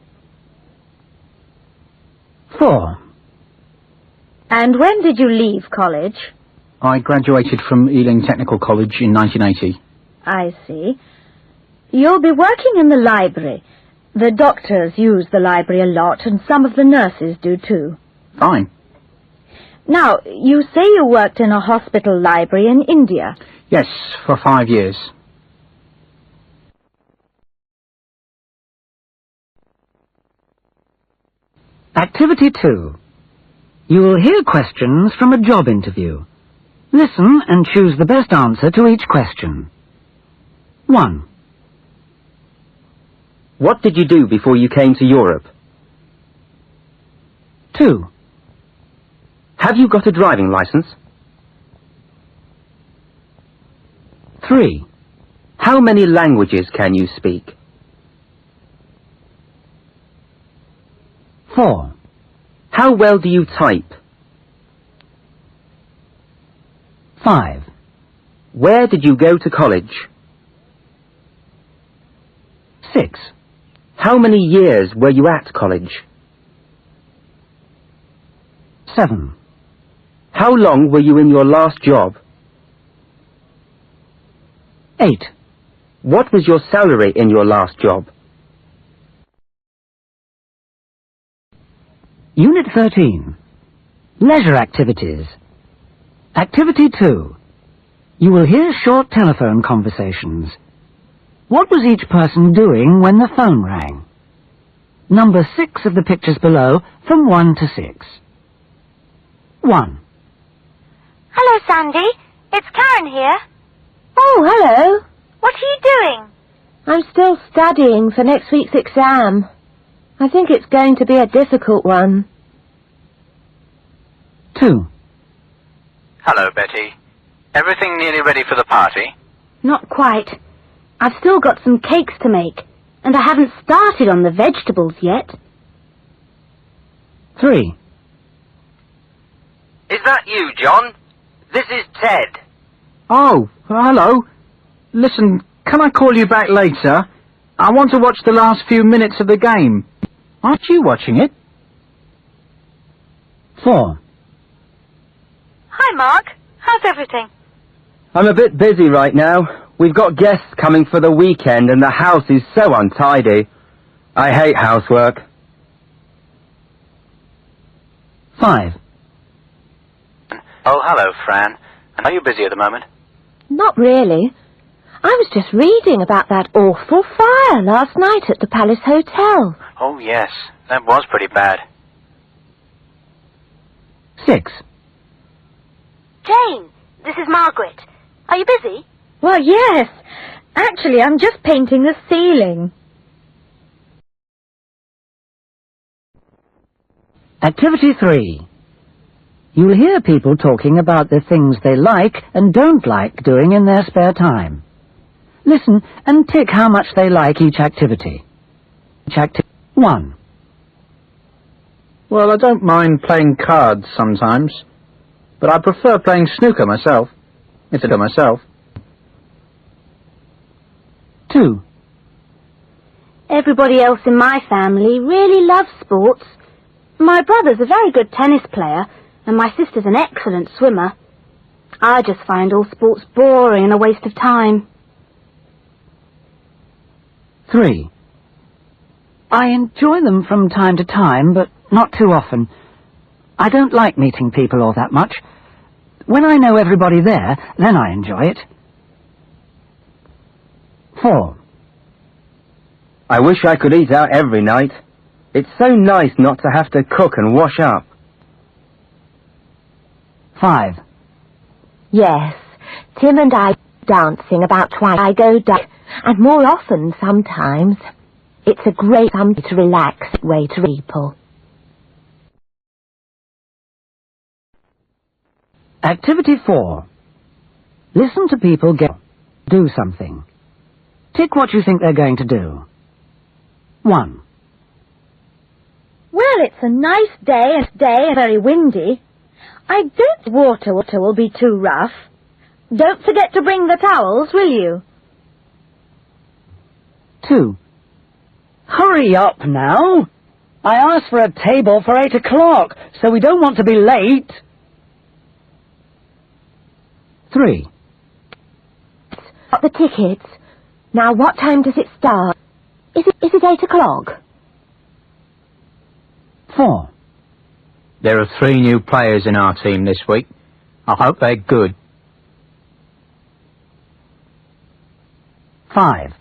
4.
And when did you leave college?
I graduated from Ealing Technical College in 1980.
I see. You'll be working in the library. The doctors use the library a lot, and some of the nurses do too.
Fine.
Now, you say you worked in a hospital library in India.
Yes, for 5 years.
Activity 2. You will hear questions from a job interview. Listen and choose the best answer to each question. 1.
What did you do before you came to Europe?
2.
Have you got a driving license?
3.
How many languages can you speak?
4.
How well do you type?
5.
Where did you go to college?
6.
How many years were you at college?
7.
How long were you in your last job?
8.
What was your salary in your last job?
Unit 13. Leisure activities. Activity 2. You will hear short telephone conversations. What was each person doing when the phone rang? Number 6 of the pictures below from 1 to 6. 1.
Hello, Sandy. It's Karen here.
Oh, hello.
What are you doing?
I'm still studying for next week's exam. I think it's going to be a difficult one.
2.
Hello, Betty. Everything nearly ready for the party?
Not quite. I've still got some cakes to make, and I haven't started on the vegetables yet.
3.
Is that you, John? This is Ted.
Oh, hello. Listen, can I call you back later? I want to watch the last few minutes of the game. Aren't you watching it?
4.
Hi, Mark. How's everything?
I'm a bit busy right now. We've got guests coming for the weekend and the house is so untidy. I hate housework.
5.
Oh, hello, Fran. Are you busy at the moment?
Not really. I was just reading about that awful fire last night at the Palace Hotel.
Oh, yes. That was pretty bad.
6.
Jane, this is Margaret. Are you busy?
Well, yes. Actually, I'm just painting the ceiling.
Activity 3. You'll hear people talking about the things they like and don't like doing in their spare time. Listen and tick how much they like each activity. 1.
Well, I don't mind playing cards sometimes, but I prefer playing snooker myself. It's a myself.
2.
Everybody else in my family really loves sports. My brother's a very good tennis player, and my sister's an excellent swimmer. I just find all sports boring and a waste of time.
3. I enjoy them from time to time, but not too often. I don't like meeting people all that much. When I know everybody there, then I enjoy it. 4.
I wish I could eat out every night. It's so nice not to have to cook and wash up.
5.
Yes, Tim and I dancing about twice. I go down, and more often sometimes. It's a great to relax way to people.
Activity 4. Listen to people do something. Tick what you think they're going to do. 1.
Well, it's a nice day and very windy. I don't think water will be too rough. Don't forget to bring the towels, will you?
2. Hurry up now. I asked for a table for 8 o'clock, so we don't want to be late. 3.
Got the tickets. Now what time does it start? Is it 8 o'clock?
4.
There are 3 new players in our team this week. I hope they're good.
5.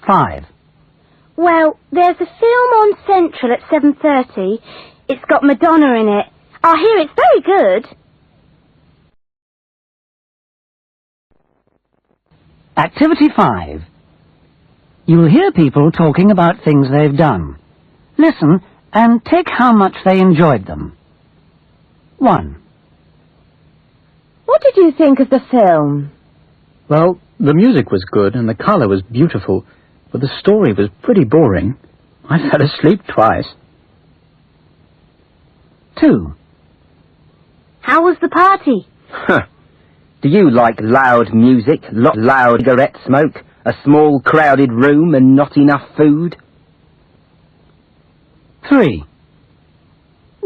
Well, there's a film on Central at 7:30. It's got Madonna in it. I hear it's very good.
Activity 5. You'll hear people talking about things they've done. Listen and tick how much they enjoyed them. 1.
What did you think of the film?
Well, the music was good and the colour was beautiful, but the story was pretty boring. I fell asleep twice.
2.
How was the party?
Do you like loud music, loud cigarette smoke, a small crowded room and not enough food?
3.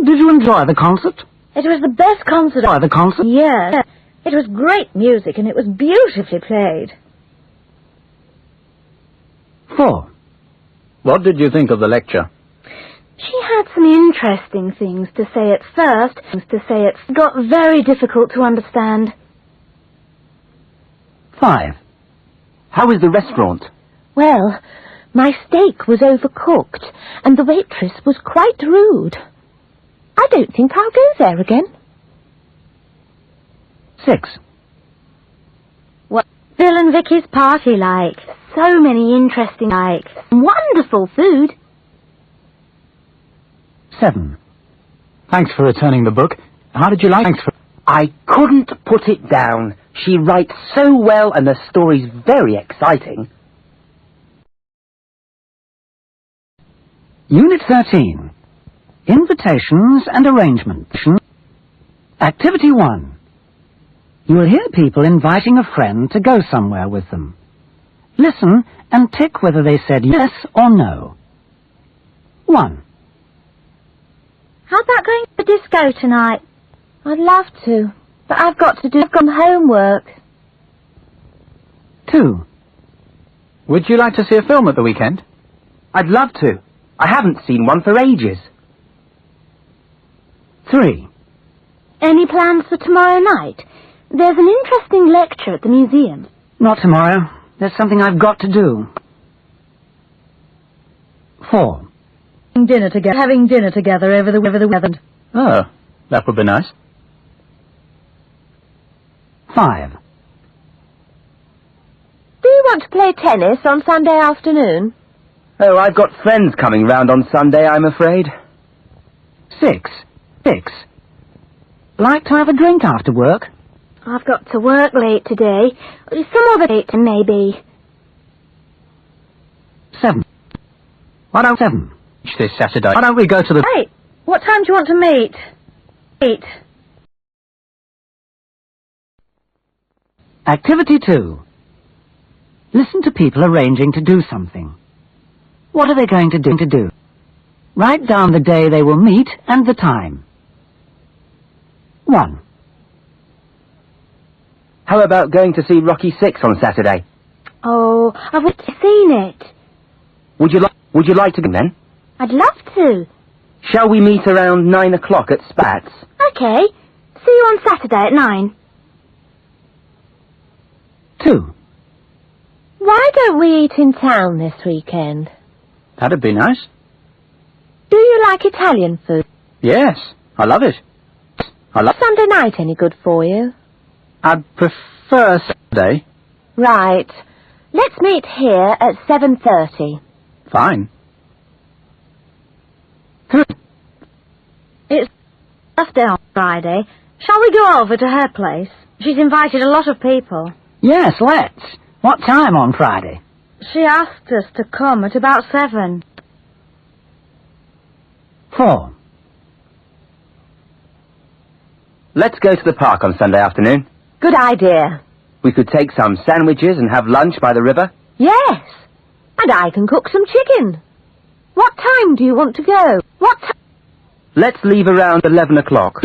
Did you enjoy the concert?
It was the best concert.
The concert?
Yeah. It was great music and it was beautifully played.
4.
What did you think of the lecture?
She had some interesting things to say at first. It got very difficult to understand.
5.
How was the restaurant?
Well, my steak was overcooked, and the waitress was quite rude. I don't think I'll go there again.
6.
What Phil and Vicky's party like? So many interesting wonderful food.
7.
Thanks for returning the book. How did you like it?
I couldn't put it down. She writes so well and the story's very exciting.
Unit 13. Invitations and arrangements. Activity 1. You will hear people inviting a friend to go somewhere with them. Listen and tick whether they said yes or no. 1.
How's that going to the disco tonight?
I'd love to, but I've got to do some homework.
2.
Would you like to see a film at the weekend?
I'd love to. I haven't seen one for ages.
3.
Any plans for tomorrow night? There's an interesting lecture at the museum.
Not tomorrow. There's something I've got to do. 4.
Having dinner together over the weekend.
Oh, that would be nice.
5.
Do you want to play tennis on Sunday afternoon?
Oh, I've got friends coming round on Sunday, I'm afraid.
6. Like to have a drink after work?
I've got to work late today. Some other date, maybe.
7. Why don't 7?
This Saturday. Why don't we go to the...
Hey, what time do you want to meet? 8.
Activity 2. Listen to people arranging to do something. What are they going to do? Write down the day they will meet and the time. 1.
How about going to see Rocky 6 on Saturday?
Oh, I've not seen it.
Would you like to go then?
I'd love to.
Shall we meet around 9 o'clock at Spats?
Okay. See you on Saturday at 9.
2.
Why don't we eat in town this weekend?
That'd be nice.
Do you like Italian food?
Yes, I love it.
Sunday night any good for you?
I'd prefer Saturday.
Right. Let's meet here at 7:30.
Fine.
3.
It's birthday on Friday. Shall we go over to her place? She's invited a lot of people.
Yes, let's. What time on Friday?
She asked us to come at about 7.
4.
Let's go to the park on Sunday afternoon.
Good idea.
We could take some sandwiches and have lunch by the river.
Yes. And I can cook some chicken. What time do you want to go? What time?
Let's leave around 11 o'clock.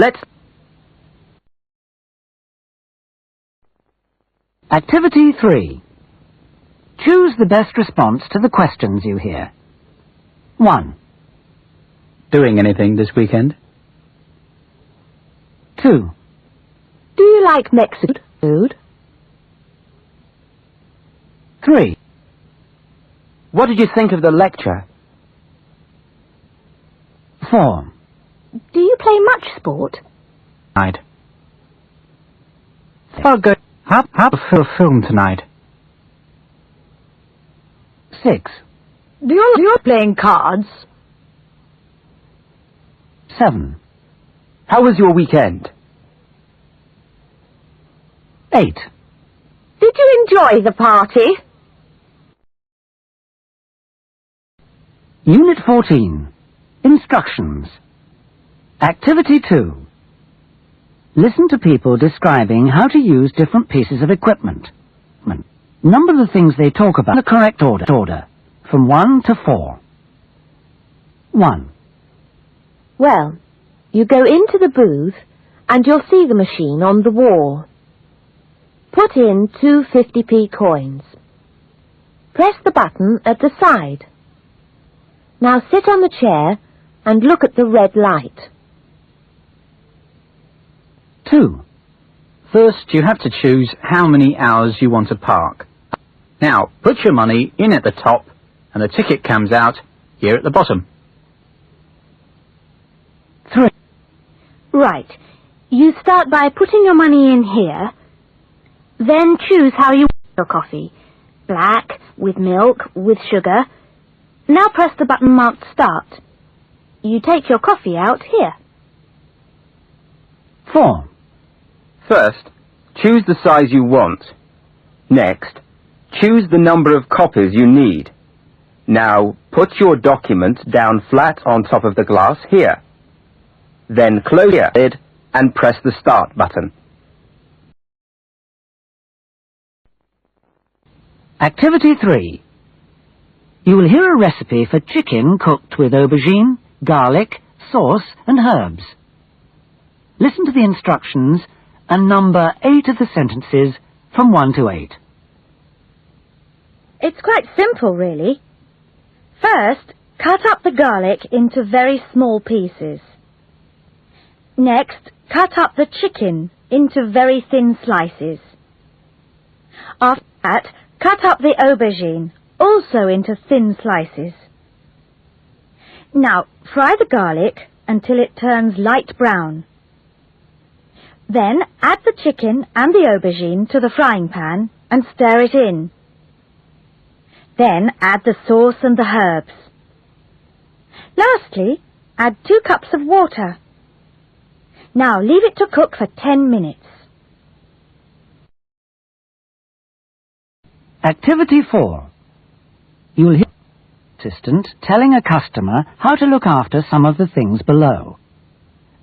Activity 3. Choose the best response to the questions you hear. 1.
Doing anything this weekend?
2.
Do you like Mexican food?
3.
What did you think of the lecture?
4.
Do you play much sport?
I'd go have a film tonight.
6.
You're playing cards?
7.
How was your weekend?
8.
Did you enjoy the party?
Unit 14. Instructions. Activity 2. Listen to people describing how to use different pieces of equipment. Number the things they talk about in the correct order, from 1 to 4. 1.
Well, you go into the booth and you'll see the machine on the wall. Put in 2 50p coins. Press the button at the side. Now sit on the chair and look at the red light.
2. First, you have to choose how many hours you want to park. Now, put your money in at the top, and the ticket comes out here at the bottom.
3.
Right. You start by putting your money in here, then choose how you want your coffee. Black, with milk, with sugar. Now press the button marked Start. You take your coffee out here.
4.
First, choose the size you want. Next, choose the number of copies you need. Now, put your document down flat on top of the glass here. Then close the lid and press the Start button.
Activity 3. You will hear a recipe for chicken cooked with aubergine, garlic, sauce and herbs. Listen to the instructions and number 8 of the sentences from 1 to 8.
It's quite simple, really. First, cut up the garlic into very small pieces. Next, cut up the chicken into very thin slices. After that, cut up the aubergine, also into thin slices. Now, fry the garlic until it turns light brown. Then add the chicken and the aubergine to the frying pan and stir it in. Then add the sauce and the herbs. Lastly, add 2 cups of water. Now leave it to cook for 10 minutes.
Activity 4. You'll hear the assistant telling a customer how to look after some of the things below.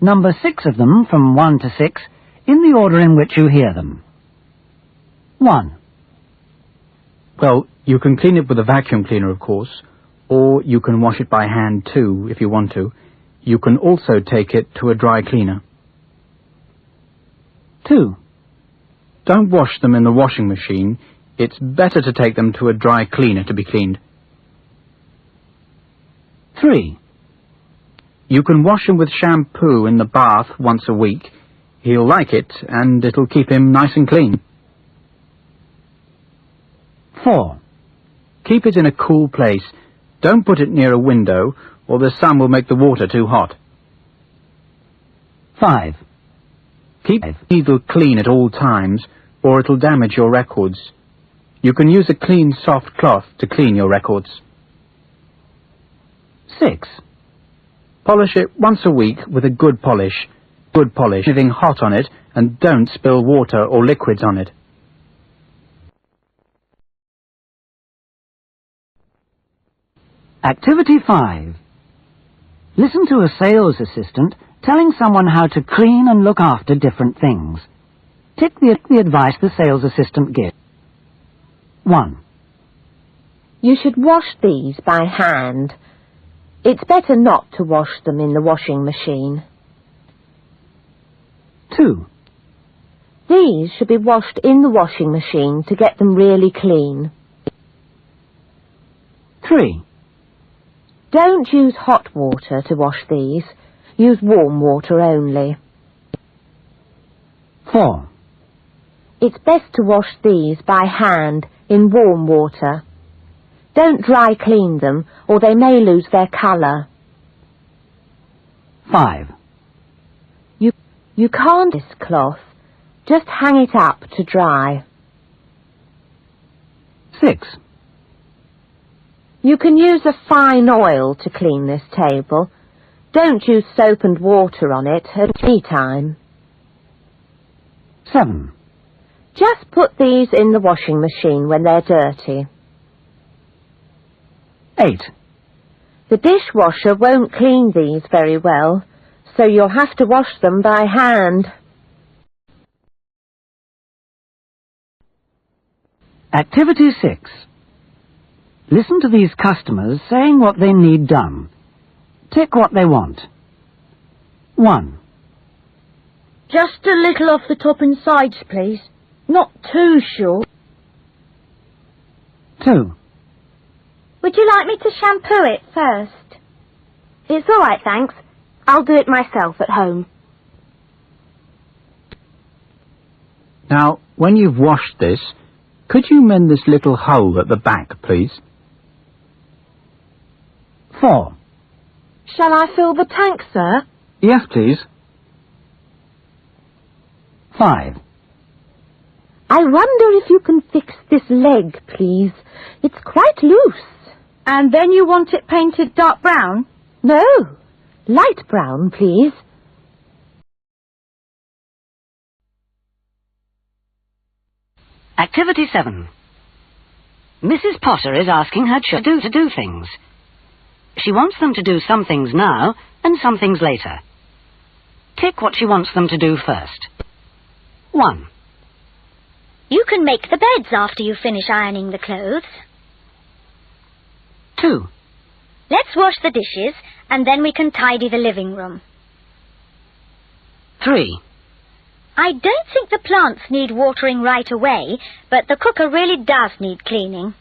Number 6 of them from 1 to 6 in the order in which you hear them. 1.
Well, you can clean it with a vacuum cleaner, of course, or you can wash it by hand too, if you want to. You can also take it to a dry cleaner.
2.
Don't wash them in the washing machine. It's better to take them to a dry cleaner to be cleaned.
3.
You can wash him with shampoo in the bath once a week. He'll like it, and it'll keep him nice and clean.
4.
Keep it in a cool place. Don't put it near a window, or the sun will make the water too hot.
5.
Keep the needle clean at all times, or it'll damage your records. You can use a clean, soft cloth to clean your records.
6.
Polish it once a week with a good polish. Good polish, anything hot on it, and don't spill water or liquids on it.
Activity 5. Listen to a sales assistant telling someone how to clean and look after different things. Tick the advice the sales assistant gives. 1.
You should wash these by hand. It's better not to wash them in the washing machine.
2.
These should be washed in the washing machine to get them really clean.
3.
Don't use hot water to wash these. Use warm water only.
4.
It's best to wash these by hand in warm water. Don't dry clean them, or they may lose their colour.
5.
You can't use this cloth. Just hang it up to dry.
6.
You can use a fine oil to clean this table. Don't use soap and water on it at any time.
7.
Just put these in the washing machine when they're dirty.
8.
The dishwasher won't clean these very well, so you'll have to wash them by hand.
Activity 6. Listen to these customers saying what they need done. Tick what they want. 1.
Just a little off the top and sides, please. Not too short.
2.
Would you like me to shampoo it first?
It's all right, thanks. I'll do it myself at home.
Now, when you've washed this, could you mend this little hole at the back, please?
4.
Shall I fill the tank, sir?
Yes, please.
5.
I wonder if you can fix this leg, please. It's quite loose.
And then you want it painted dark brown?
No, light brown, please.
Activity 7. Mrs. Potter is asking her children to do things. She wants them to do some things now and some things later. Tick what she wants them to do first. 1.
You can make the beds after you finish ironing the clothes.
2.
Let's wash the dishes, and then we can tidy the living room.
3.
I don't think the plants need watering right away, but the cooker really does need cleaning.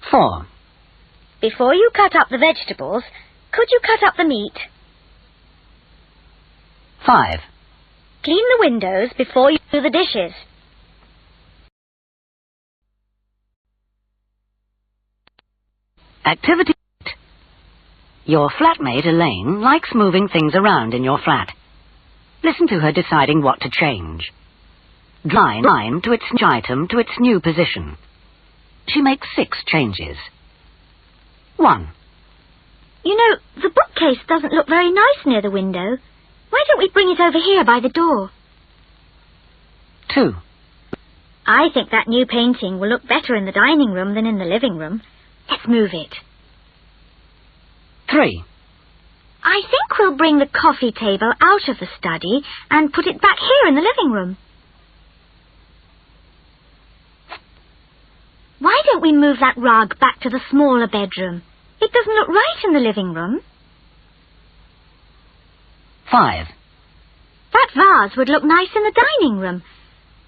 4.
Before you cut up the vegetables, could you cut up the meat?
5.
Clean the windows before you do the dishes.
Activity 8. Your flatmate Elaine likes moving things around in your flat. Listen to her deciding what to change. Draw a line to its item to its new position. She makes 6 changes. 1.
You know, the bookcase doesn't look very nice near the window. Why don't we bring it over here by the door?
2.
I think that new painting will look better in the dining room than in the living room. Let's move it.
3.
I think we'll bring the coffee table out of the study and put it back here in the living room. Why don't we move that rug back to the smaller bedroom? It doesn't look right in the living room.
5.
That vase would look nice in the dining room.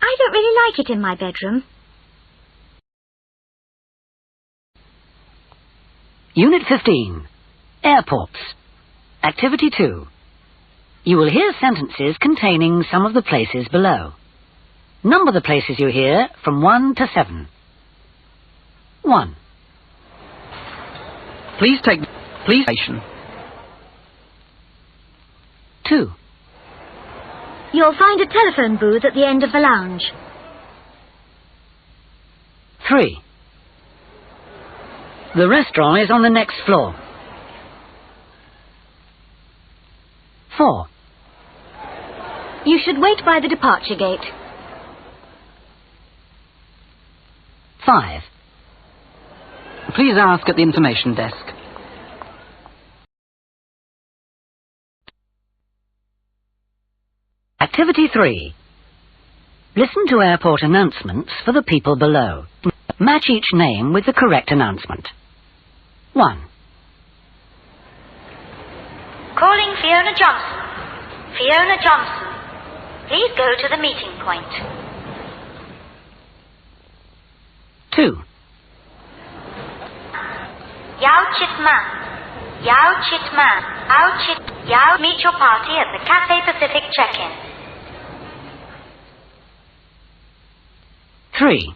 I don't really like it in my bedroom.
Unit 15. Airports. Activity 2. You will hear sentences containing some of the places below. Number the places you hear from 1 to 7. 1.
Please take station.
2.
You'll find a telephone booth at the end of the lounge.
3. The restaurant is on the next floor. 4.
You should wait by the departure gate.
5.
Please ask at the information desk.
Activity 3. Listen to airport announcements for the people below. Match each name with the correct announcement. 1.
Calling Fiona Johnson. Fiona Johnson. Please go to the meeting point.
2.
Yao Chit Man. Yao Chit Man. Yao Chit. Yao. Meet your party at the Cathay Pacific check-in.
3.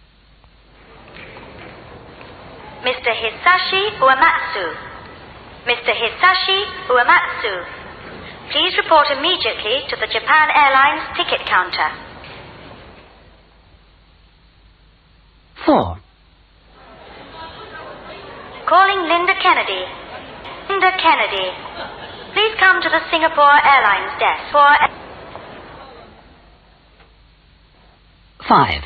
Mr. Hisashi Uematsu. Mr. Hisashi Uematsu. Please report immediately to the Japan Airlines ticket counter.
4.
Calling Linda Kennedy. Linda Kennedy. Please come to the Singapore Airlines desk for...
5.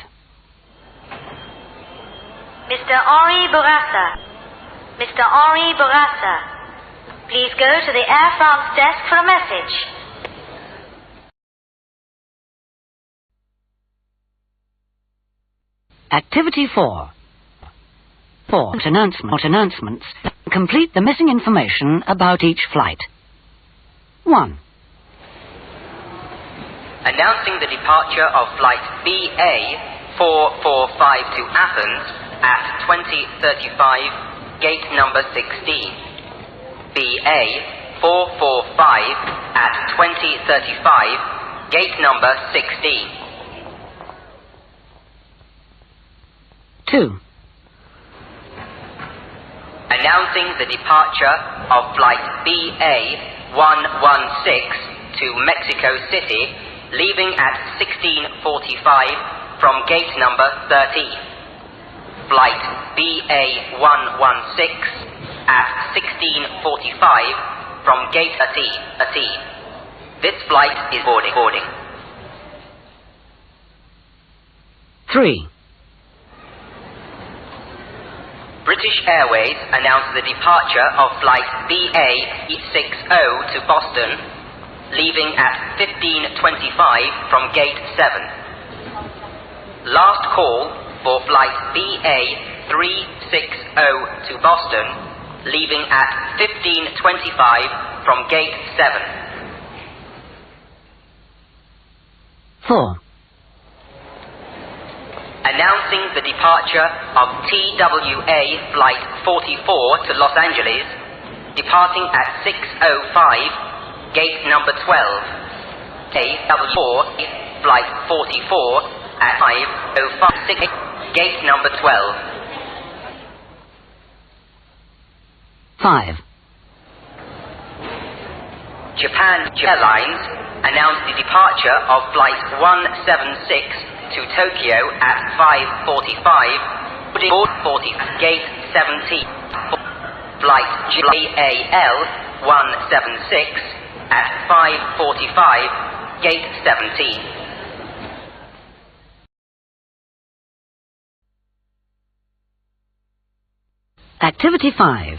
Mr. Henri Bourassa. Mr. Henri Bourassa. Please go to the Air France desk for a message.
Activity 4. 4. Announcements. Complete the missing information about each flight. 1.
Announcing the departure of flight BA 445 to Athens at 20:35, gate number 16. BA 445 at 20:35, gate number 16.
2.
Announcing the departure of flight BA 116 to Mexico City, leaving at 16:45 from gate number 13. Flight BA 116 at 16:45 from gate 13. This flight is boarding.
3.
British Airways announced the departure of flight BA 60 to Boston, leaving at 15:25 from gate 7. Last call for flight BA 360 to Boston, leaving at 15:25 from gate 7.
4.
Announcing the departure of TWA Flight 44 to Los Angeles, departing at 6:05, gate number 12. AW4 Flight 44 at 5:05, gate number 12.
5.
Japan Airlines announced the departure of Flight 176 to Tokyo at 5:45, board 40, gate 17. Flight JAL 176 at 5:45, gate 17.
Activity 5.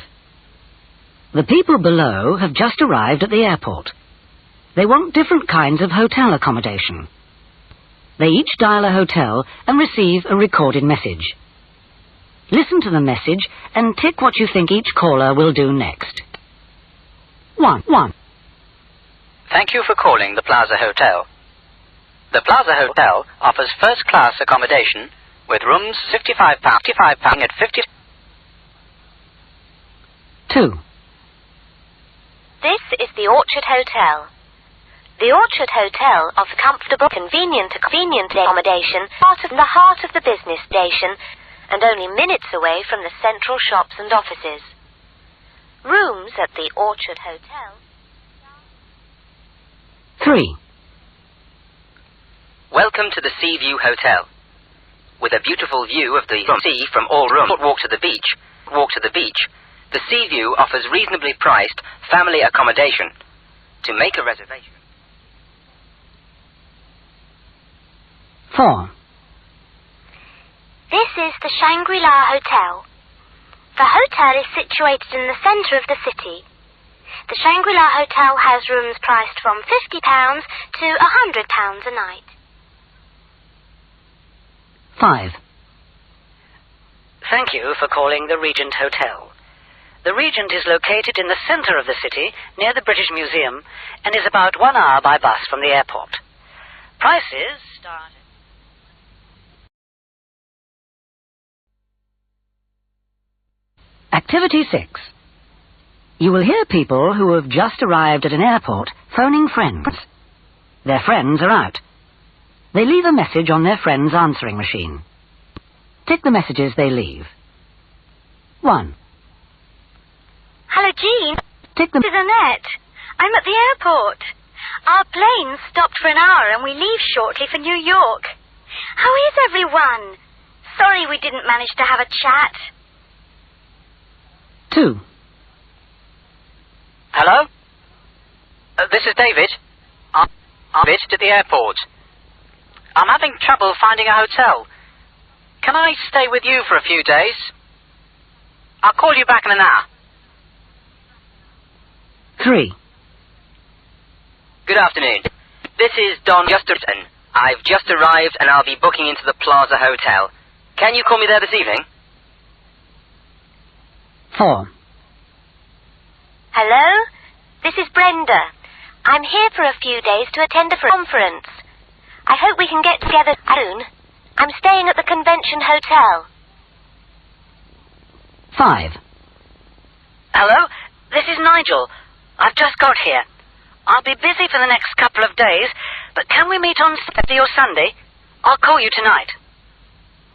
The people below have just arrived at the airport. They want different kinds of hotel accommodation. They each dial a hotel and receive a recorded message. Listen to the message and tick what you think each caller will do next. 1.
Thank you for calling the Plaza Hotel. The Plaza Hotel offers first-class accommodation with rooms £55 at 50.
2.
This is the Orchard Hotel. The Orchard Hotel offers comfortable, convenient accommodation in the heart of the business station and only minutes away from the central shops and offices. Rooms at the Orchard Hotel.
3.
Welcome to the Sea View Hotel. With a beautiful view of the sea from all rooms, walk to the beach. The Sea View offers reasonably priced family accommodation. To make a reservation.
4.
This is the Shangri-La Hotel. The hotel is situated in the centre of the city. The Shangri-La Hotel has rooms priced from £50 to £100 a night.
5.
Thank you for calling the Regent Hotel. The Regent is located in the centre of the city, near the British Museum, and is about 1 hour by bus from the airport. Prices start...
Activity 6. You will hear people who have just arrived at an airport phoning friends. Their friends are out. They leave a message on their friend's answering machine. Tick the messages they leave. 1.
Hello, Jean.
Tick them.
This is Annette. I'm at the airport. Our plane stopped for an hour and we leave shortly for New York. How is everyone? Sorry we didn't manage to have a chat.
2.
Hello? This is David. I'm at the airport. I'm having trouble finding a hotel. Can I stay with you for a few days? I'll call you back in an hour.
3.
Good afternoon. This is Don Justerson. I've just arrived and I'll be booking into the Plaza Hotel. Can you call me there this evening?
4.
Hello? This is Brenda. I'm here for a few days to attend a conference. I hope we can get together soon. I'm staying at the Convention Hotel.
5.
Hello? This is Nigel. I've just got here. I'll be busy for the next couple of days, but can we meet on Saturday or Sunday? I'll call you tonight.